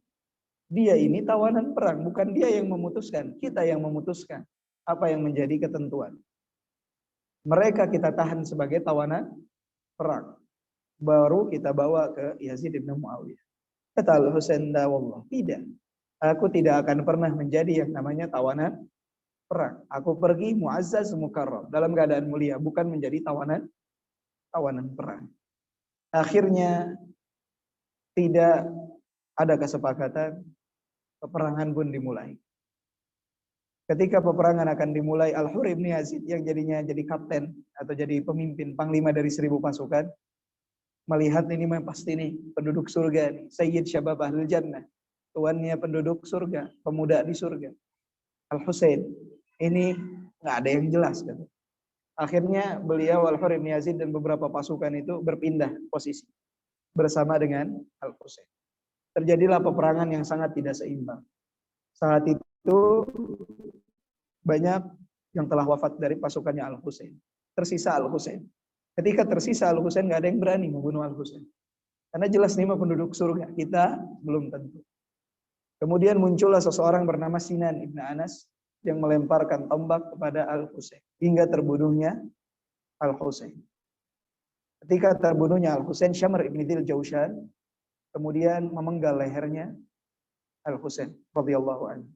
Dia ini tawanan perang, bukan dia yang memutuskan, kita yang memutuskan apa yang menjadi ketentuan. Mereka kita tahan sebagai tawanan perang. Baru kita bawa ke Yazid ibn Muawiyah. Kata Al-Husain, wallah, tidak. Aku tidak akan pernah menjadi yang namanya tawanan perang. Aku pergi muazzaz mukarram, dalam keadaan mulia, bukan menjadi tawanan perang. Akhirnya tidak ada kesepakatan, peperangan pun dimulai. Ketika peperangan akan dimulai, Al-Hur ibn Yazid yang jadinya jadi kapten atau jadi pemimpin panglima dari 1000 pasukan, melihat ini pasti nih penduduk surga nih, Sayyid Syabab Ahlul Jannah, tuannya penduduk surga, pemuda di surga. Al-Husain, ini nggak ada yang jelas kan. Akhirnya beliau Al-Hur ibn Yazid dan beberapa pasukan itu berpindah posisi bersama dengan Al-Husain. Terjadilah peperangan yang sangat tidak seimbang. Saat itu banyak yang telah wafat dari pasukannya Al-Husain. Tersisa Al-Husain. Ketika tersisa Al-Husain, nggak ada yang berani membunuh Al-Husain. Karena jelas nih penduduk surga, kita belum tentu. Kemudian muncullah seseorang bernama Sinan ibn Anas yang melemparkan tombak kepada Al-Husain hingga terbunuhnya Al-Husain. Ketika terbunuhnya Al-Husain, Syamr ibn Dzil Jaushan kemudian memenggal lehernya Al-Husain radhiyallahu anhu.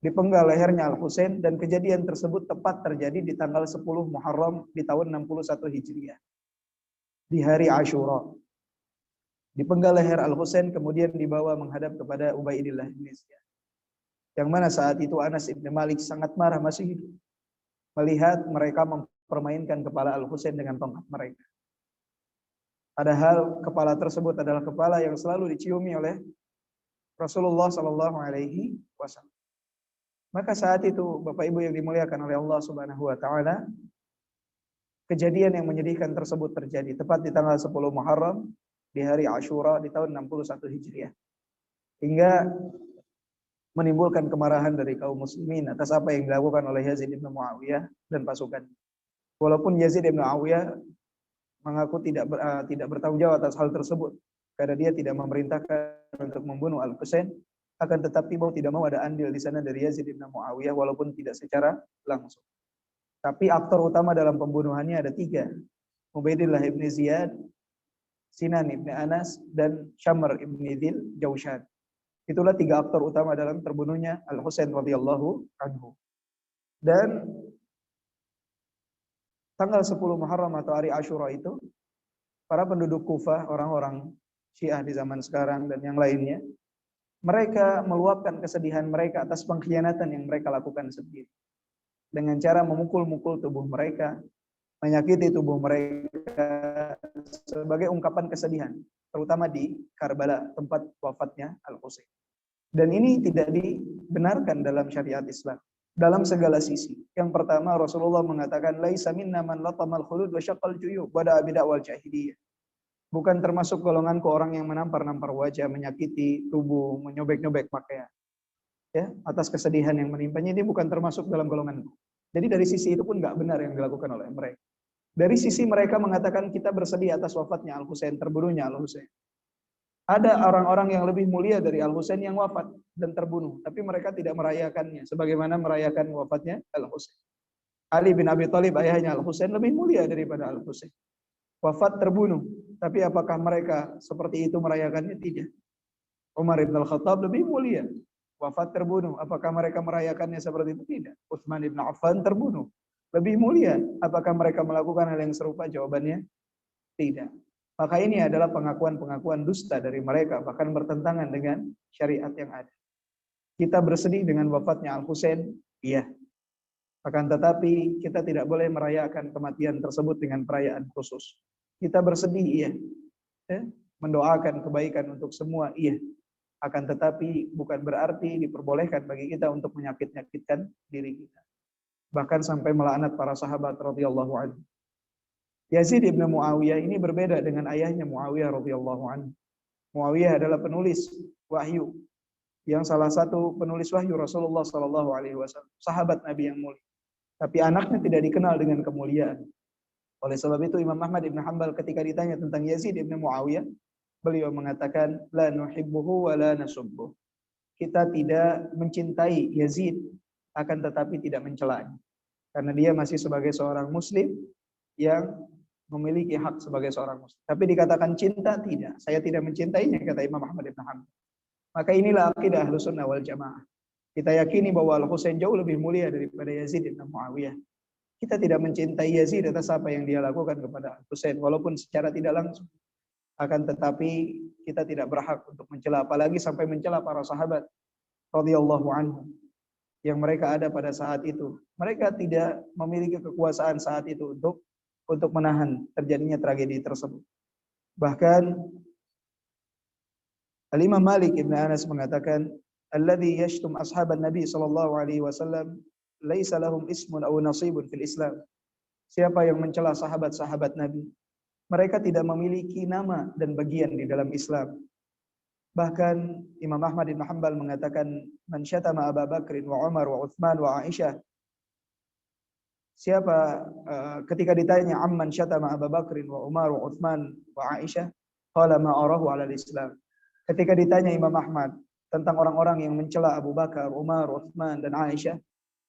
dipenggal lehernya Al-Husain, dan kejadian tersebut tepat terjadi di tanggal 10 Muharram di tahun 61 Hijriah, di hari Asyura. Dipenggal leher Al-Husain, kemudian dibawa menghadap kepada Ubaidillah bin Ziyad. Yang mana saat itu Anas ibn Malik sangat marah, masih hidup, melihat mereka mempermainkan kepala Al-Husain dengan tongkat mereka. Padahal kepala tersebut adalah kepala yang selalu diciumi oleh Rasulullah Sallallahu Alaihi Wasallam. Maka saat itu, Bapak Ibu yang dimuliakan oleh Allah Subhanahu Wa Taala, kejadian yang menyedihkan tersebut terjadi tepat di tanggal 10 Muharram di hari Asyura di tahun 61 Hijriah, hingga menimbulkan kemarahan dari kaum muslimin atas apa yang dilakukan oleh Yazid bin Muawiyah dan pasukan. Walaupun Yazid bin Muawiyah mengaku tidak bertanggung jawab atas hal tersebut, karena dia tidak memerintahkan untuk membunuh Al-Husain, akan tetapi mau tidak mau ada andil di sana dari Yazid bin Muawiyah walaupun tidak secara langsung. Tapi aktor utama dalam pembunuhannya ada 3. Ubaidillah ibn Ziyad, Sinan ibn Anas, dan Syamr ibn Dzil Jaushan. Itulah 3 aktor utama dalam terbunuhnya Al-Husain radhiyallahu anhu. Dan tanggal 10 Muharram atau hari Asyura itu, para penduduk Kufah, orang-orang Syiah di zaman sekarang dan yang lainnya, mereka meluapkan kesedihan mereka atas pengkhianatan yang mereka lakukan sendiri. Dengan cara memukul-mukul tubuh mereka, menyakiti tubuh mereka sebagai ungkapan kesedihan, terutama di Karbala, tempat wafatnya Al-Husain. Dan ini tidak dibenarkan dalam syariat Islam dalam segala sisi. Yang pertama, Rasulullah mengatakan laisa minna man latamal khulud wa syaqqal juyub wa da'a bid'awal jahiliyah. Bukan termasuk golonganku orang yang menampar-nampar wajah, menyakiti tubuh, menyobek-nyobek pakaian. Ya, atas kesedihan yang menimpanya, ini bukan termasuk dalam golonganku. Jadi dari sisi itu pun enggak benar yang dilakukan oleh mereka. Dari sisi mereka mengatakan kita bersedih atas wafatnya Al-Husain, terbunuhnya Al-Husain. Ada orang-orang yang lebih mulia dari Al-Husain yang wafat dan terbunuh, tapi mereka tidak merayakannya sebagaimana merayakan wafatnya Al-Husain. Ali bin Abi Thalib, ayahnya Al-Husain, lebih mulia daripada Al-Husain. Wafat terbunuh, tapi apakah mereka seperti itu merayakannya? Tidak. Umar bin Al-Khattab lebih mulia, wafat terbunuh, apakah mereka merayakannya seperti itu? Tidak. Utsman bin Affan terbunuh, lebih mulia, apakah mereka melakukan hal yang serupa? Jawabannya tidak. Maka ini adalah pengakuan-pengakuan dusta dari mereka, bahkan bertentangan dengan syariat yang ada. Kita bersedih dengan wafatnya Al-Husain, iya. Akan tetapi kita tidak boleh merayakan kematian tersebut dengan perayaan khusus. Kita bersedih, iya. Mendoakan kebaikan untuk semua, iya. Akan tetapi bukan berarti diperbolehkan bagi kita untuk menyakit-nyakitkan diri kita. Bahkan sampai melaknat para sahabat radhiyallahu anhu. Yazid ibn Muawiyah ini berbeda dengan ayahnya Muawiyah radhiyallahu anhu. Muawiyah adalah penulis wahyu, yang salah satu penulis wahyu Rasulullah sallallahu alaihi wasallam, sahabat Nabi yang mulia. Tapi anaknya tidak dikenal dengan kemuliaan. Oleh sebab itu Imam Ahmad ibn Hanbal ketika ditanya tentang Yazid ibn Muawiyah, beliau mengatakan la nuhibbuhu wa la nasubbuh. Kita tidak mencintai Yazid, akan tetapi tidak mencelanya. Karena dia masih sebagai seorang muslim yang memiliki hak sebagai seorang muslim. Tapi dikatakan cinta, tidak. Saya tidak mencintainya, kata Imam Ahmad ibn Hanbal. Maka inilah akidah Ahlussunnah wal Jamaah. Kita yakini bahwa Al-Husain jauh lebih mulia daripada Yazid ibn Muawiyah. Kita tidak mencintai Yazid atas apa yang dia lakukan kepada Al-Husain, walaupun secara tidak langsung. Akan tetapi kita tidak berhak untuk mencela, apalagi sampai mencela para sahabat radhiyallahu anhum yang mereka ada pada saat itu. Mereka tidak memiliki kekuasaan saat itu untuk menahan terjadinya tragedi tersebut. Bahkan Al-Imam Malik Ibn Anas mengatakan, "Alladzi yashtum ashaban Nabi sallallahu alaihi wasallam laisa lahum ismun aw nasibun fil Islam." Siapa yang mencela sahabat-sahabat Nabi, mereka tidak memiliki nama dan bagian di dalam Islam. Bahkan Imam Ahmad bin Hanbal mengatakan, "Man syatama Abu Bakr wa Umar wa Utsman wa Aisyah." Siapa ketika ditanya amman syatama Abu Bakr wa Umar wa Utsman wa Aisyah, qala ma arahu 'ala al-Islam. Ketika ditanya Imam Ahmad tentang orang-orang yang mencela Abu Bakar, Umar, Utsman dan Aisyah,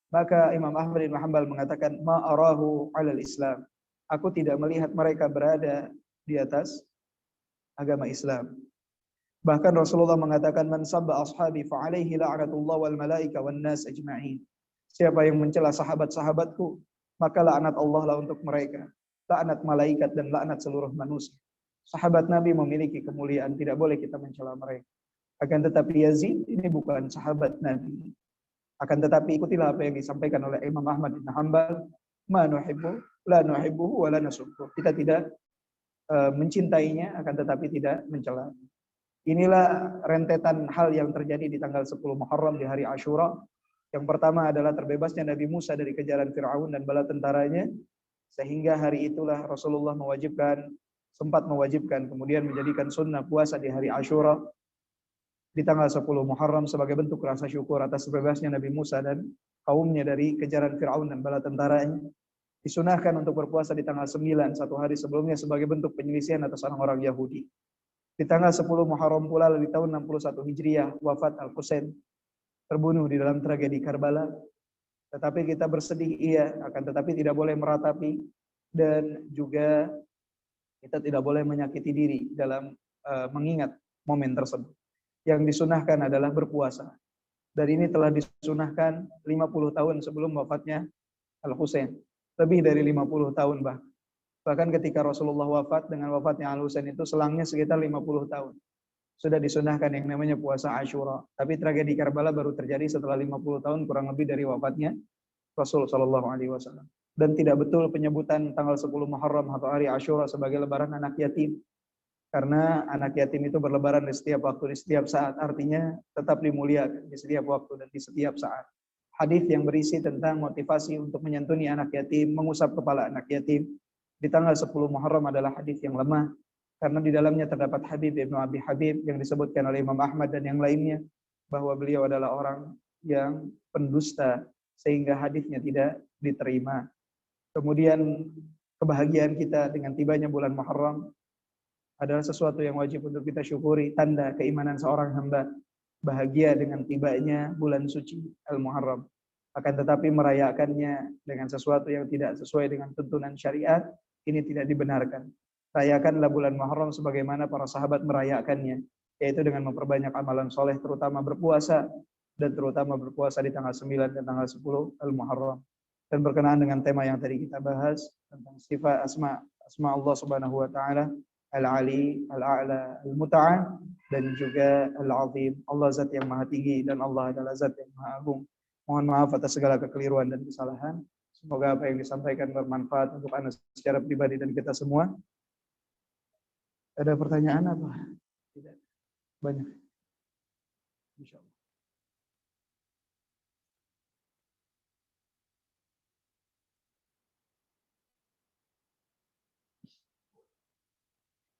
maka Imam Ahmad bin Hanbal mengatakan ma arahu 'ala al-Islam. Aku tidak melihat mereka berada di atas agama Islam. Bahkan Rasulullah mengatakan, man sabba ashabi fa alaihi la'natullah wal malaika wan nas ajma'in. Siapa yang mencela sahabat-sahabatku, maka laknat Allah lah untuk mereka, laknat malaikat dan laknat seluruh manusia. Sahabat Nabi memiliki kemuliaan, tidak boleh kita mencela mereka. Akan tetapi Yazid ini bukan sahabat Nabi. Akan tetapi ikutilah apa yang disampaikan oleh Imam Ahmad bin Hanbal, ma nuhibbu la nuhibbuhu wa la nasubbu. Kita tidak mencintainya, akan tetapi tidak mencela. Inilah rentetan hal yang terjadi di tanggal 10 Muharram di hari Asyura. Yang pertama adalah terbebasnya Nabi Musa dari kejaran Fir'aun dan bala tentaranya. Sehingga hari itulah Rasulullah sempat mewajibkan, kemudian menjadikan sunnah puasa di hari Asyura di tanggal 10 Muharram sebagai bentuk rasa syukur atas terbebasnya Nabi Musa dan kaumnya dari kejaran Fir'aun dan bala tentaranya. Disunahkan untuk berpuasa di tanggal 9, satu hari sebelumnya, sebagai bentuk penyelisihan atas orang-orang Yahudi. Di tanggal 10 Muharram pula di tahun 61 Hijriah wafat Al-Husain, terbunuh di dalam tragedi Karbala. Tetapi kita bersedih iya, akan tetapi tidak boleh meratapi dan juga kita tidak boleh menyakiti diri dalam mengingat momen tersebut. Yang disunahkan adalah berpuasa. Dan ini telah disunahkan 50 tahun sebelum wafatnya Al-Husain. Lebih dari 50 tahun bahkan. Bahkan ketika Rasulullah wafat, dengan wafatnya Al-Husain itu selangnya sekitar 50 tahun. Sudah disunahkan yang namanya puasa Asyura. Tapi tragedi Karbala baru terjadi setelah 50 tahun kurang lebih dari wafatnya Rasul sallallahu alaihi wasallam. Dan tidak betul penyebutan tanggal 10 Muharram atau hari Asyura sebagai lebaran anak yatim. Karena anak yatim itu berlebaran di setiap waktu, di setiap saat. Artinya tetap dimuliakan di setiap waktu dan di setiap saat. Hadis yang berisi tentang motivasi untuk menyantuni anak yatim, mengusap kepala anak yatim di tanggal 10 Muharram adalah hadis yang lemah, karena di dalamnya terdapat Habib Ibnu Abi Habib yang disebutkan oleh Imam Ahmad dan yang lainnya bahwa beliau adalah orang yang pendusta sehingga hadisnya tidak diterima. Kemudian kebahagiaan kita dengan tibanya bulan Muharram adalah sesuatu yang wajib untuk kita syukuri, tanda keimanan seorang hamba, bahagia dengan tibanya bulan suci Al-Muharram. Akan tetapi merayakannya dengan sesuatu yang tidak sesuai dengan tuntunan syariat, ini tidak dibenarkan. Rayakanlah bulan Muharram sebagaimana para sahabat merayakannya, yaitu dengan memperbanyak amalan soleh, terutama berpuasa, dan terutama berpuasa di tanggal 9 dan tanggal 10 Al-Muharram. Dan berkenaan dengan tema yang tadi kita bahas, tentang sifat asma Allah Subhanahu wa taala, Al-Ali, Al-A'la, Al-Muta'al, dan juga Al-Azim. Allah zat yang maha tinggi dan Allah adalah zat yang maha agung. Mohon maaf atas segala kekeliruan dan kesalahan. Semoga apa yang disampaikan bermanfaat untuk Anda secara pribadi dan kita semua. Ada pertanyaan apa? Tidak. Banyak. Insyaallah.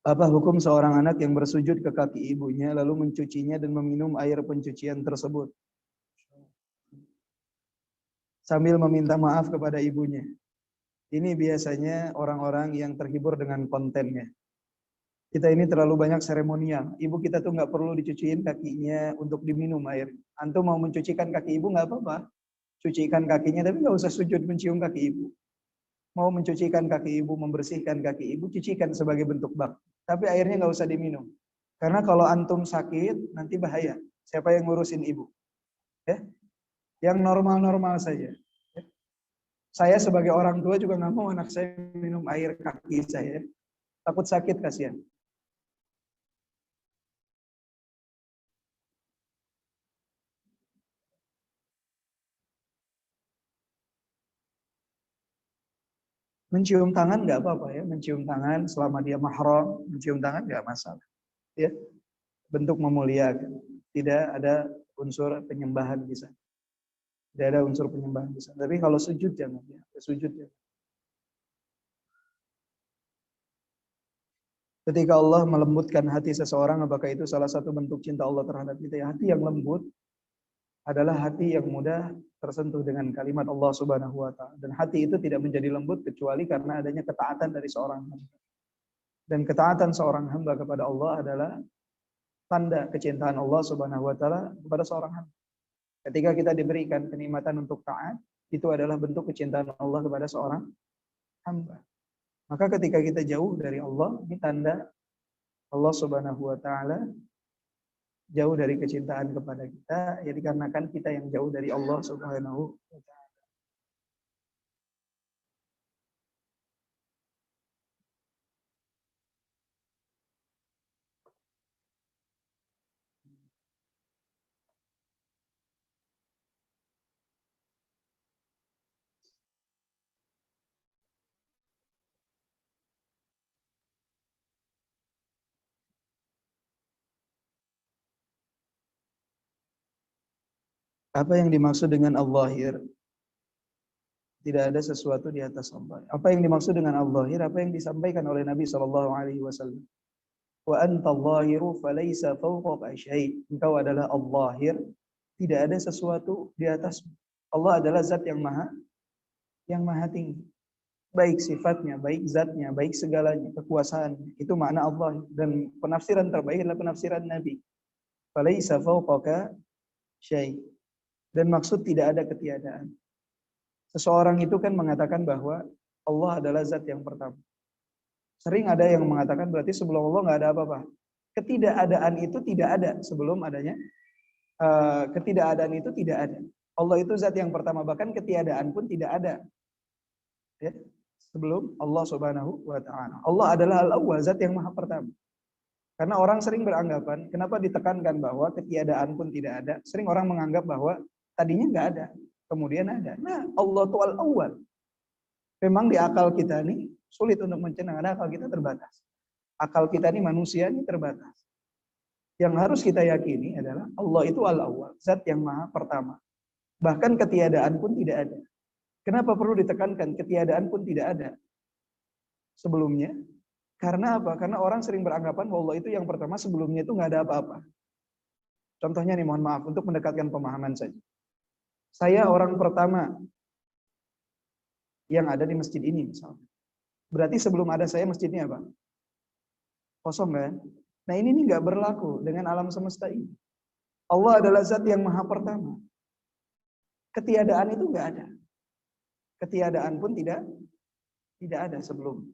Apa hukum seorang anak yang bersujud ke kaki ibunya lalu mencucinya dan meminum air pencucian tersebut sambil meminta maaf kepada ibunya? Ini biasanya orang-orang yang terhibur dengan kontennya. Kita ini terlalu banyak seremonial. Ibu kita tuh nggak perlu dicuciin kakinya untuk diminum air. Antum mau mencucikan kaki ibu nggak apa-apa. Cucikan kakinya, tapi nggak usah sujud mencium kaki ibu. Mau mencucikan kaki ibu, membersihkan kaki ibu, cucikan sebagai bentuk bakti. Tapi airnya nggak usah diminum. Karena kalau antum sakit, nanti bahaya. Siapa yang ngurusin ibu? Ya? Yang normal-normal saja. Saya sebagai orang tua juga nggak mau anak saya minum air kaki saya. Takut sakit, kasihan. Mencium tangan nggak apa-apa ya. Mencium tangan selama dia mahram. Mencium tangan nggak masalah. Ya. Bentuk memuliakan. Tidak ada unsur penyembahan di sana. Tidak ada unsur penyembahan di sana. Tapi kalau sujud jangan. Ya. Sujud ya. Ketika Allah melembutkan hati seseorang, apakah itu salah satu bentuk cinta Allah terhadap kita? Ya, hati yang lembut adalah hati yang mudah tersentuh dengan kalimat Allah Subhanahu wa taala. Dan hati itu tidak menjadi lembut kecuali karena adanya ketaatan dari seorang hamba. Dan ketaatan seorang hamba kepada Allah adalah tanda kecintaan Allah Subhanahu wa taala kepada seorang hamba. Ketika kita diberikan kenikmatan untuk taat, itu adalah bentuk kecintaan Allah kepada seorang hamba. Maka ketika kita jauh dari Allah, ini tanda Allah Subhanahu wa taala jauh dari kecintaan kepada kita, ya dikarenakan kita yang jauh dari Allah Subhanahu wa taala. Apa yang dimaksud dengan al-zahir? Tidak ada sesuatu di atas Allah. Apa yang dimaksud dengan al-zahir? Apa yang disampaikan oleh Nabi Shallallahu Alaihi Wasallam? Wa anta al-zahiru falaysa fawqaka syai'. Engkau adalah al-zahir, tidak ada sesuatu di atas. Allah adalah zat yang maha tinggi. Baik sifatnya, baik zatnya, baik segalanya, kekuasaannya. Itu makna Allah. Dan penafsiran terbaik adalah penafsiran Nabi. Falaysa fawqaka syai'. Dan maksud tidak ada ketiadaan. Seseorang itu kan mengatakan bahwa Allah adalah zat yang pertama. Sering ada yang mengatakan berarti sebelum Allah nggak ada apa-apa. Ketidakadaan itu tidak ada sebelum adanya. Ketidakadaan itu tidak ada. Allah itu zat yang pertama, bahkan ketiadaan pun tidak ada. Ya, sebelum Allah Subhanahu wa taala. Allah adalah al-awwal, zat yang maha pertama. Karena orang sering beranggapan, kenapa ditekankan bahwa ketiadaan pun tidak ada? Sering orang menganggap bahwa tadinya nggak ada, kemudian ada. Nah, Allah itu al-awwal. Memang di akal kita ini sulit untuk mencerna, karena akal kita terbatas. Akal kita ini manusia ini terbatas. Yang harus kita yakini adalah Allah itu al-awwal, zat yang maha pertama. Bahkan ketiadaan pun tidak ada. Kenapa perlu ditekankan ketiadaan pun tidak ada sebelumnya? Karena apa? Karena orang sering beranggapan bahwa Allah itu yang pertama, sebelumnya itu nggak ada apa-apa. Contohnya nih, mohon maaf untuk mendekatkan pemahaman saja. Saya orang pertama yang ada di masjid ini misalnya. Berarti sebelum ada saya masjidnya apa? Kosong kan? Nah ini nih nggak berlaku dengan alam semesta ini. Allah adalah zat yang maha pertama. Ketiadaan itu nggak ada. Ketiadaan pun tidak ada sebelum.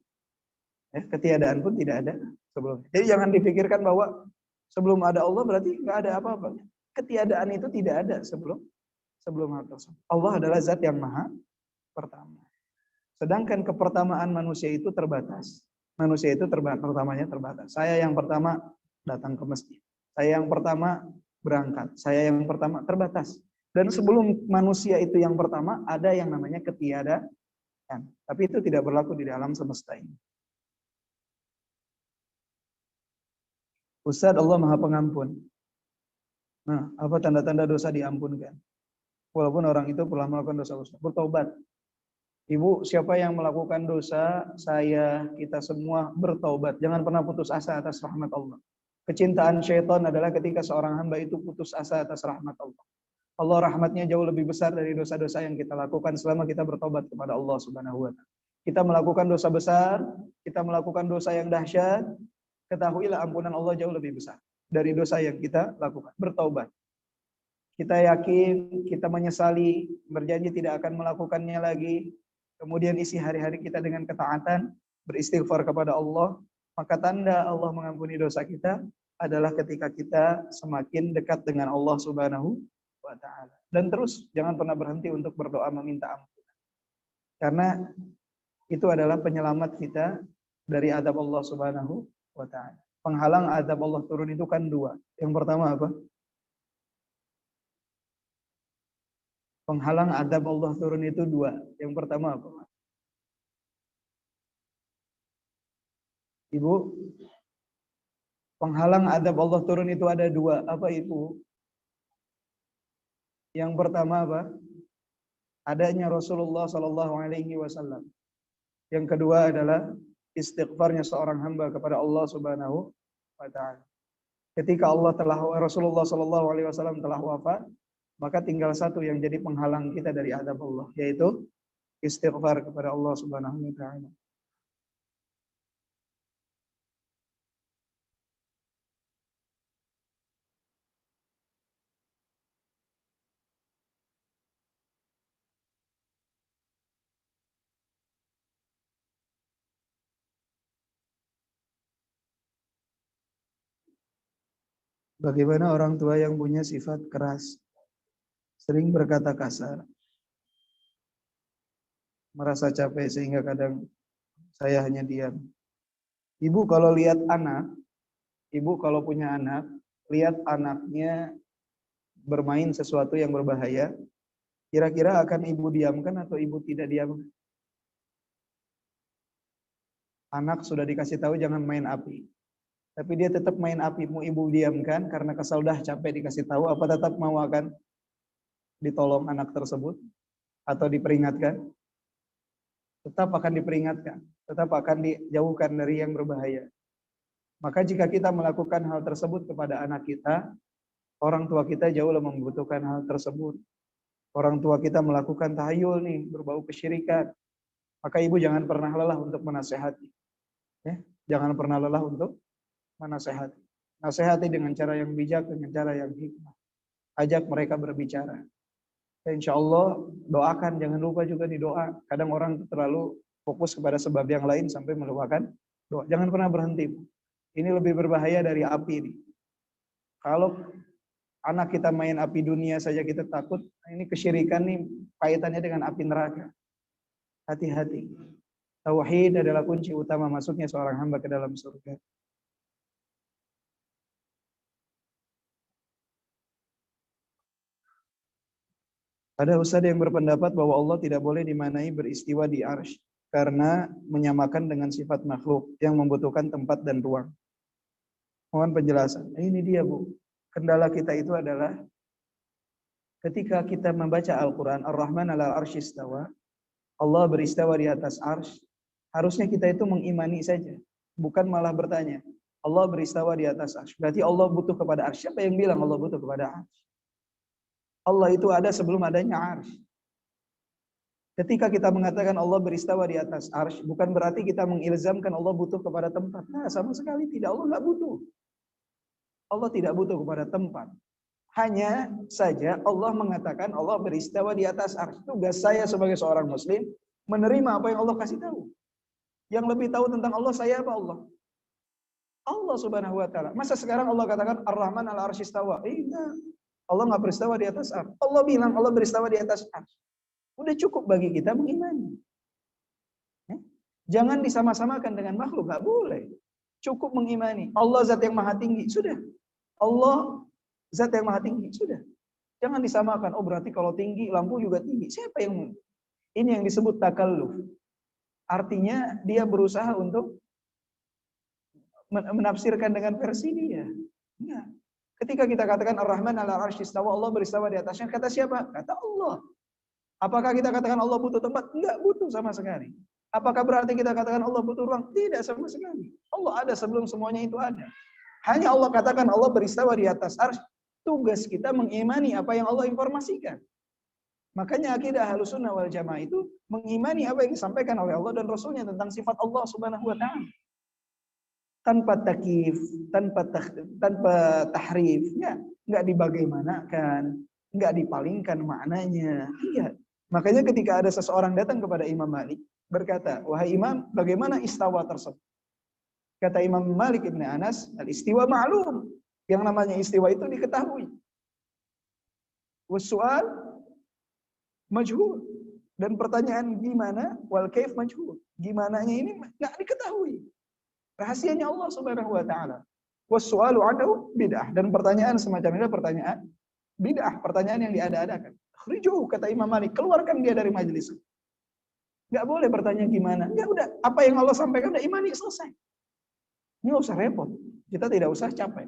Ketiadaan pun tidak ada sebelum. Jadi jangan dipikirkan bahwa sebelum ada Allah berarti nggak ada apa-apa. Ketiadaan itu tidak ada sebelum hal tersebut. Allah adalah zat yang maha pertama. Sedangkan kepertamaan manusia itu terbatas. Manusia itu pertamanya terbatas. Saya yang pertama datang ke masjid. Saya yang pertama berangkat. Saya yang pertama terbatas. Dan sebelum manusia itu yang pertama, ada yang namanya ketiadaan. Tapi itu tidak berlaku di dalam semesta ini. Ustaz, Allah Maha Pengampun. Nah, apa tanda-tanda dosa diampunkan? Walaupun orang itu telah melakukan dosa-dosa. Bertobat. Ibu, siapa yang melakukan dosa, saya, kita semua bertobat. Jangan pernah putus asa atas rahmat Allah. Kecintaan syaitan adalah ketika seorang hamba itu putus asa atas rahmat Allah. Allah rahmatnya jauh lebih besar dari dosa-dosa yang kita lakukan selama kita bertobat kepada Allah Subhanahu wa taala. Kita melakukan dosa besar, kita melakukan dosa yang dahsyat, ketahuilah ampunan Allah jauh lebih besar dari dosa yang kita lakukan. Bertobat. Kita yakin, kita menyesali, berjanji tidak akan melakukannya lagi. Kemudian isi hari-hari kita dengan ketaatan, beristighfar kepada Allah, maka tanda Allah mengampuni dosa kita adalah ketika kita semakin dekat dengan Allah Subhanahu wa taala. Dan terus jangan pernah berhenti untuk berdoa meminta ampunan. Karena itu adalah penyelamat kita dari adab Allah Subhanahu wa taala. Penghalang adab Allah turun itu kan dua. Yang pertama apa? Penghalang adab Allah turun itu dua. Yang pertama apa? Ibu, penghalang adab Allah turun itu ada dua. Apa itu? Yang pertama apa? Adanya Rasulullah Sallallahu Alaihi Wasallam. Yang kedua adalah istighfarnya seorang hamba kepada Allah Subhanahu wa taala. Ketika Rasulullah Sallallahu Alaihi Wasallam telah wafat, maka tinggal satu yang jadi penghalang kita dari adab Allah, yaitu istighfar kepada Allah Subhanahu wa taala. Bagaimana orang tua yang punya sifat keras, sering berkata kasar, merasa capek sehingga kadang saya hanya diam. Ibu kalau lihat anak, ibu kalau punya anak, lihat anaknya bermain sesuatu yang berbahaya, kira-kira akan ibu diamkan atau ibu tidak diamkan? Anak sudah dikasih tahu jangan main api, tapi dia tetap main api. Mau ibu diamkan karena kesal dah capek dikasih tahu, apa tetap mau akan ditolong anak tersebut atau diperingatkan? Tetap akan diperingatkan, tetap akan dijauhkan dari yang berbahaya. Maka jika kita melakukan hal tersebut kepada anak kita, orang tua kita jauh lebih membutuhkan hal tersebut. Orang tua kita melakukan tahayul nih, berbau kesyirikan. Maka ibu jangan pernah lelah untuk menasehati. Ya, jangan pernah lelah untuk menasehati. Nasehati dengan cara yang bijak, dengan cara yang hikmah. Ajak mereka berbicara. Insya Allah doakan, jangan lupa juga di doa. Kadang orang terlalu fokus kepada sebab yang lain sampai melupakan doa. Jangan pernah berhenti. Ini lebih berbahaya dari api ini. Kalau anak kita main api dunia saja kita takut, ini kesyirikan nih kaitannya dengan api neraka. Hati-hati. Tauhid adalah kunci utama masuknya seorang hamba ke dalam surga. Ada ustadz yang berpendapat bahwa Allah tidak boleh dimanai beristiwa di arsy karena menyamakan dengan sifat makhluk yang membutuhkan tempat dan ruang. Mohon penjelasan. Ini dia Bu. Kendala kita itu adalah ketika kita membaca Al-Quran, Ar-Rahman ala arsy istawa, Allah beristawa di atas arsy, harusnya kita itu mengimani saja. Bukan malah bertanya, Allah beristawa di atas arsy. Berarti Allah butuh kepada arsy. Siapa yang bilang Allah butuh kepada arsy? Allah itu ada sebelum adanya arsy. Ketika kita mengatakan Allah beristawa di atas arsy, bukan berarti kita mengilzamkan Allah butuh kepada tempat. Nah, sama sekali tidak. Allah nggak butuh. Allah tidak butuh kepada tempat. Hanya saja Allah mengatakan Allah beristawa di atas arsy. Tugas saya sebagai seorang muslim menerima apa yang Allah kasih tahu. Yang lebih tahu tentang Allah saya apa Allah? Allah Subhanahu wa taala. Masa sekarang Allah katakan Ar-Rahman ala arsy istawa? Enggak. Allah nggak beristawa di atas arsy. Allah bilang Allah beristawa di atas arsy. Udah cukup bagi kita mengimani. Jangan disama-samakan dengan makhluk, nggak boleh. Cukup mengimani. Allah zat yang maha tinggi, sudah. Allah zat yang maha tinggi, sudah. Jangan disamakan. Oh berarti kalau tinggi, lampu juga tinggi. Siapa yang ini yang disebut takalluf. Artinya dia berusaha untuk menafsirkan dengan versi dia. Enggak. Ketika kita katakan Ar-Rahman ala arsy istawa, Allah beristawa di atasnya, kata siapa? Kata Allah. Apakah kita katakan Allah butuh tempat? Enggak butuh sama sekali. Apakah berarti kita katakan Allah butuh ruang? Tidak sama sekali. Allah ada sebelum semuanya itu ada. Hanya Allah katakan Allah beristawa di atas arsy. Tugas kita mengimani apa yang Allah informasikan. Makanya akidah Ahlussunnah wal Jamaah itu mengimani apa yang disampaikan oleh Allah dan Rasulnya tentang sifat Allah Subhanahu wa taala. Tanpa takyif, tanpa tahrif, enggak dibagaimanakan, enggak dipalingkan maknanya. Iya. Makanya ketika ada seseorang datang kepada Imam Malik berkata, "Wahai Imam, bagaimana istawa tersebut?" Kata Imam Malik Ibn Anas, "Al-istiwa ma'lum." Yang namanya istiwa itu diketahui. Was-su'al majhul. Dan pertanyaan gimana? Wal kaif majhul. Gimananya ini enggak diketahui. Rahasianya Allah Subhanahu wa taala. Was-su'alu 'anhu bid'ah, dan pertanyaan semacam ini pertanyaan bid'ah, pertanyaan yang diada-adakan. Khrijuhu, kata Imam Malik, keluarkan dia dari majelis. Enggak boleh bertanya gimana. Ya udah, apa yang Allah sampaikan udah imani, selesai. Ini enggak usah repot. Kita tidak usah capek.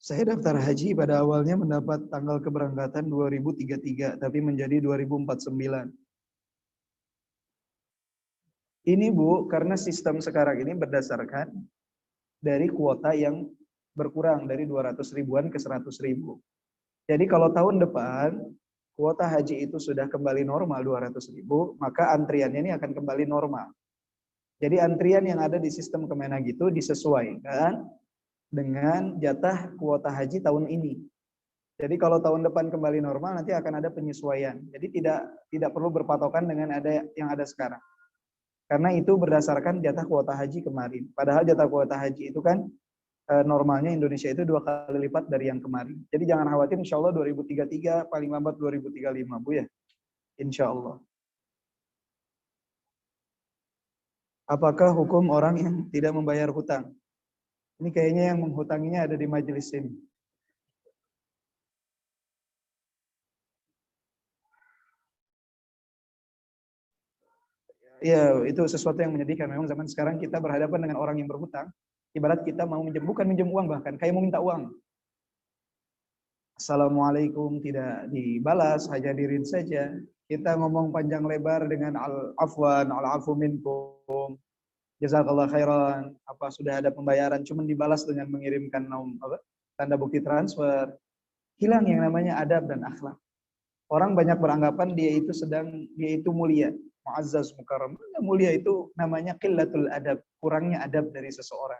Saya daftar haji pada awalnya mendapat tanggal keberangkatan 2033, tapi menjadi 2049. Ini Bu, karena sistem sekarang ini berdasarkan dari kuota yang berkurang dari 200 ribuan ke 100 ribu. Jadi kalau tahun depan kuota haji itu sudah kembali normal 200 ribu, maka antriannya ini akan kembali normal. Jadi antrian yang ada di sistem Kemenag itu disesuaikan dengan jatah kuota haji tahun ini. Jadi kalau tahun depan kembali normal nanti akan ada penyesuaian. Jadi tidak perlu berpatokan dengan ada yang ada sekarang. Karena itu berdasarkan jatah kuota haji kemarin. Padahal jatah kuota haji itu kan normalnya Indonesia itu 2 kali lipat dari yang kemarin. Jadi jangan khawatir, insya Allah 2033 paling lambat 2035 Bu ya. Insya Allah. Apakah hukum orang yang tidak membayar hutang? Ini kayaknya yang menghutanginya ada di majelis ini. Ya, itu sesuatu yang menyedihkan. Memang zaman sekarang kita berhadapan dengan orang yang berhutang. Ibarat kita mau minjem, bukan minjem uang bahkan, kayak mau minta uang. Assalamualaikum tidak dibalas, hadirin saja. Kita ngomong panjang lebar dengan al-afwan, al-afu minkum. Jazakallah khairan. Apa sudah ada pembayaran, cuman dibalas dengan mengirimkan tanda bukti transfer. Hilang yang namanya adab dan akhlak. Orang banyak beranggapan dia itu mulia, muazzaz mukarram. Mulia itu namanya qillatul adab, kurangnya adab dari seseorang.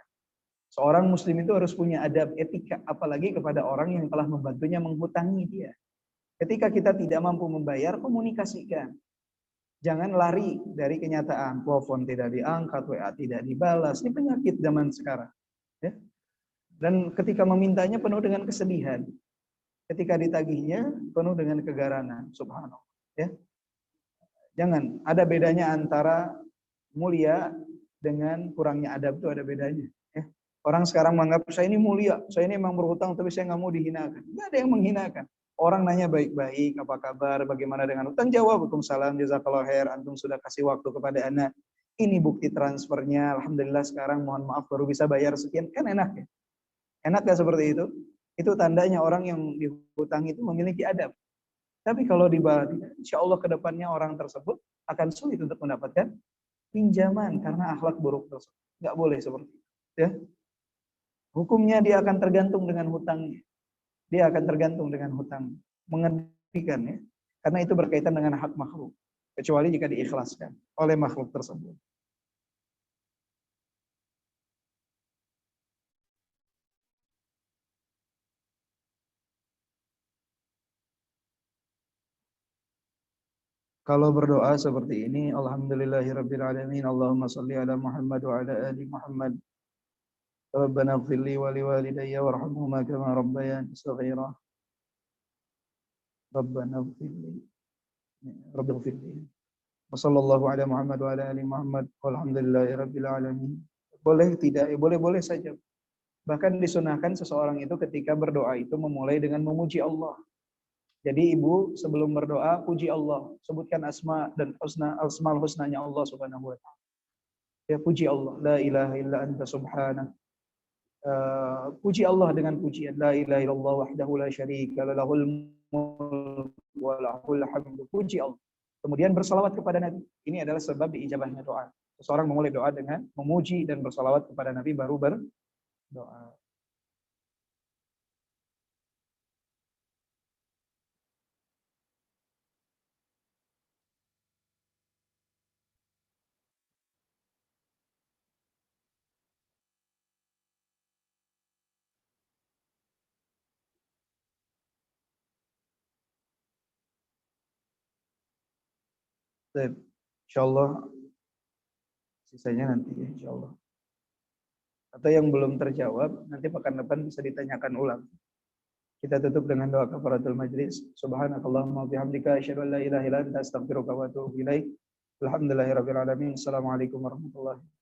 Seorang muslim itu harus punya adab, etika, apalagi kepada orang yang telah membantunya menghutangi dia. Ketika kita tidak mampu membayar, komunikasikan. Jangan lari dari kenyataan. Telepon tidak diangkat, WA tidak dibalas. Ini penyakit zaman sekarang. Ya. Dan ketika memintanya penuh dengan kesedihan. Ketika ditagihnya penuh dengan kegarangan, subhanallah. Ya. Jangan, ada bedanya antara mulia dengan kurangnya adab, itu ada bedanya. Ya. Orang sekarang menganggap saya ini mulia, saya ini memang berhutang tapi saya nggak mau dihinakan. Nggak ada yang menghinakan. Orang nanya baik-baik, apa kabar, bagaimana dengan hutang, jawab, waalaikumsalam, jazakallahu khair, antum sudah kasih waktu kepada anak. Ini bukti transfernya, alhamdulillah sekarang mohon maaf baru bisa bayar sekian, kan enak ya. Enak gak seperti itu? Itu tandanya orang yang dihutang itu memiliki adab. Tapi kalau dibalik, insya Allah kedepannya orang tersebut akan sulit untuk mendapatkan pinjaman karena akhlak buruk tersebut. Nggak boleh seperti itu. Ya. Hukumnya dia akan tergantung dengan hutangnya. Dia akan tergantung dengan hutang. Mengerikan ya. Karena itu berkaitan dengan hak makhluk. Kecuali jika diikhlaskan oleh makhluk tersebut. Kalau berdoa seperti ini, alhamdulillahirabbil alamin, Allahumma shalli ala Muhammad wa ala ali Muhammad. Rabbana ighfir li wa liwalidayya warhamhuma kama rabbayani shaghira. Rabbana ighfir li. Rabbi ighfir li. Wa sallallahu ala Muhammad wa ala ali Muhammad walhamdulillahirabbil alamin. Boleh tidak? Boleh-boleh saja. Bahkan disunahkan seseorang itu ketika berdoa itu memulai dengan memuji Allah. Jadi ibu sebelum berdoa puji Allah, sebutkan asma dan asmaul husnanya Allah Subhanahu wa taala. Ya puji Allah, la ilaha illa anta subhanak. Puji Allah dengan pujian la ilaha illallah wahdahu la syarika lahul mulk wa lahul hamdu. Puji Allah. Kemudian bersalawat kepada Nabi. Ini adalah sebab diijabahnya doa. Seseorang memulai doa dengan memuji dan bersalawat kepada Nabi baru berdoa. Baik. Insyaallah sisanya nanti ya insyaallah. Atau yang belum terjawab nanti pekan depan bisa ditanyakan ulang. Kita tutup dengan doa kafaratul majlis. Subhanakallahumma bihamdika asyhadu an la ilaha illa anta astaghfiruka wa atubu ilaik. Alhamdulillahirabbil alamin. Assalamualaikum warahmatullahi wabarakatuh.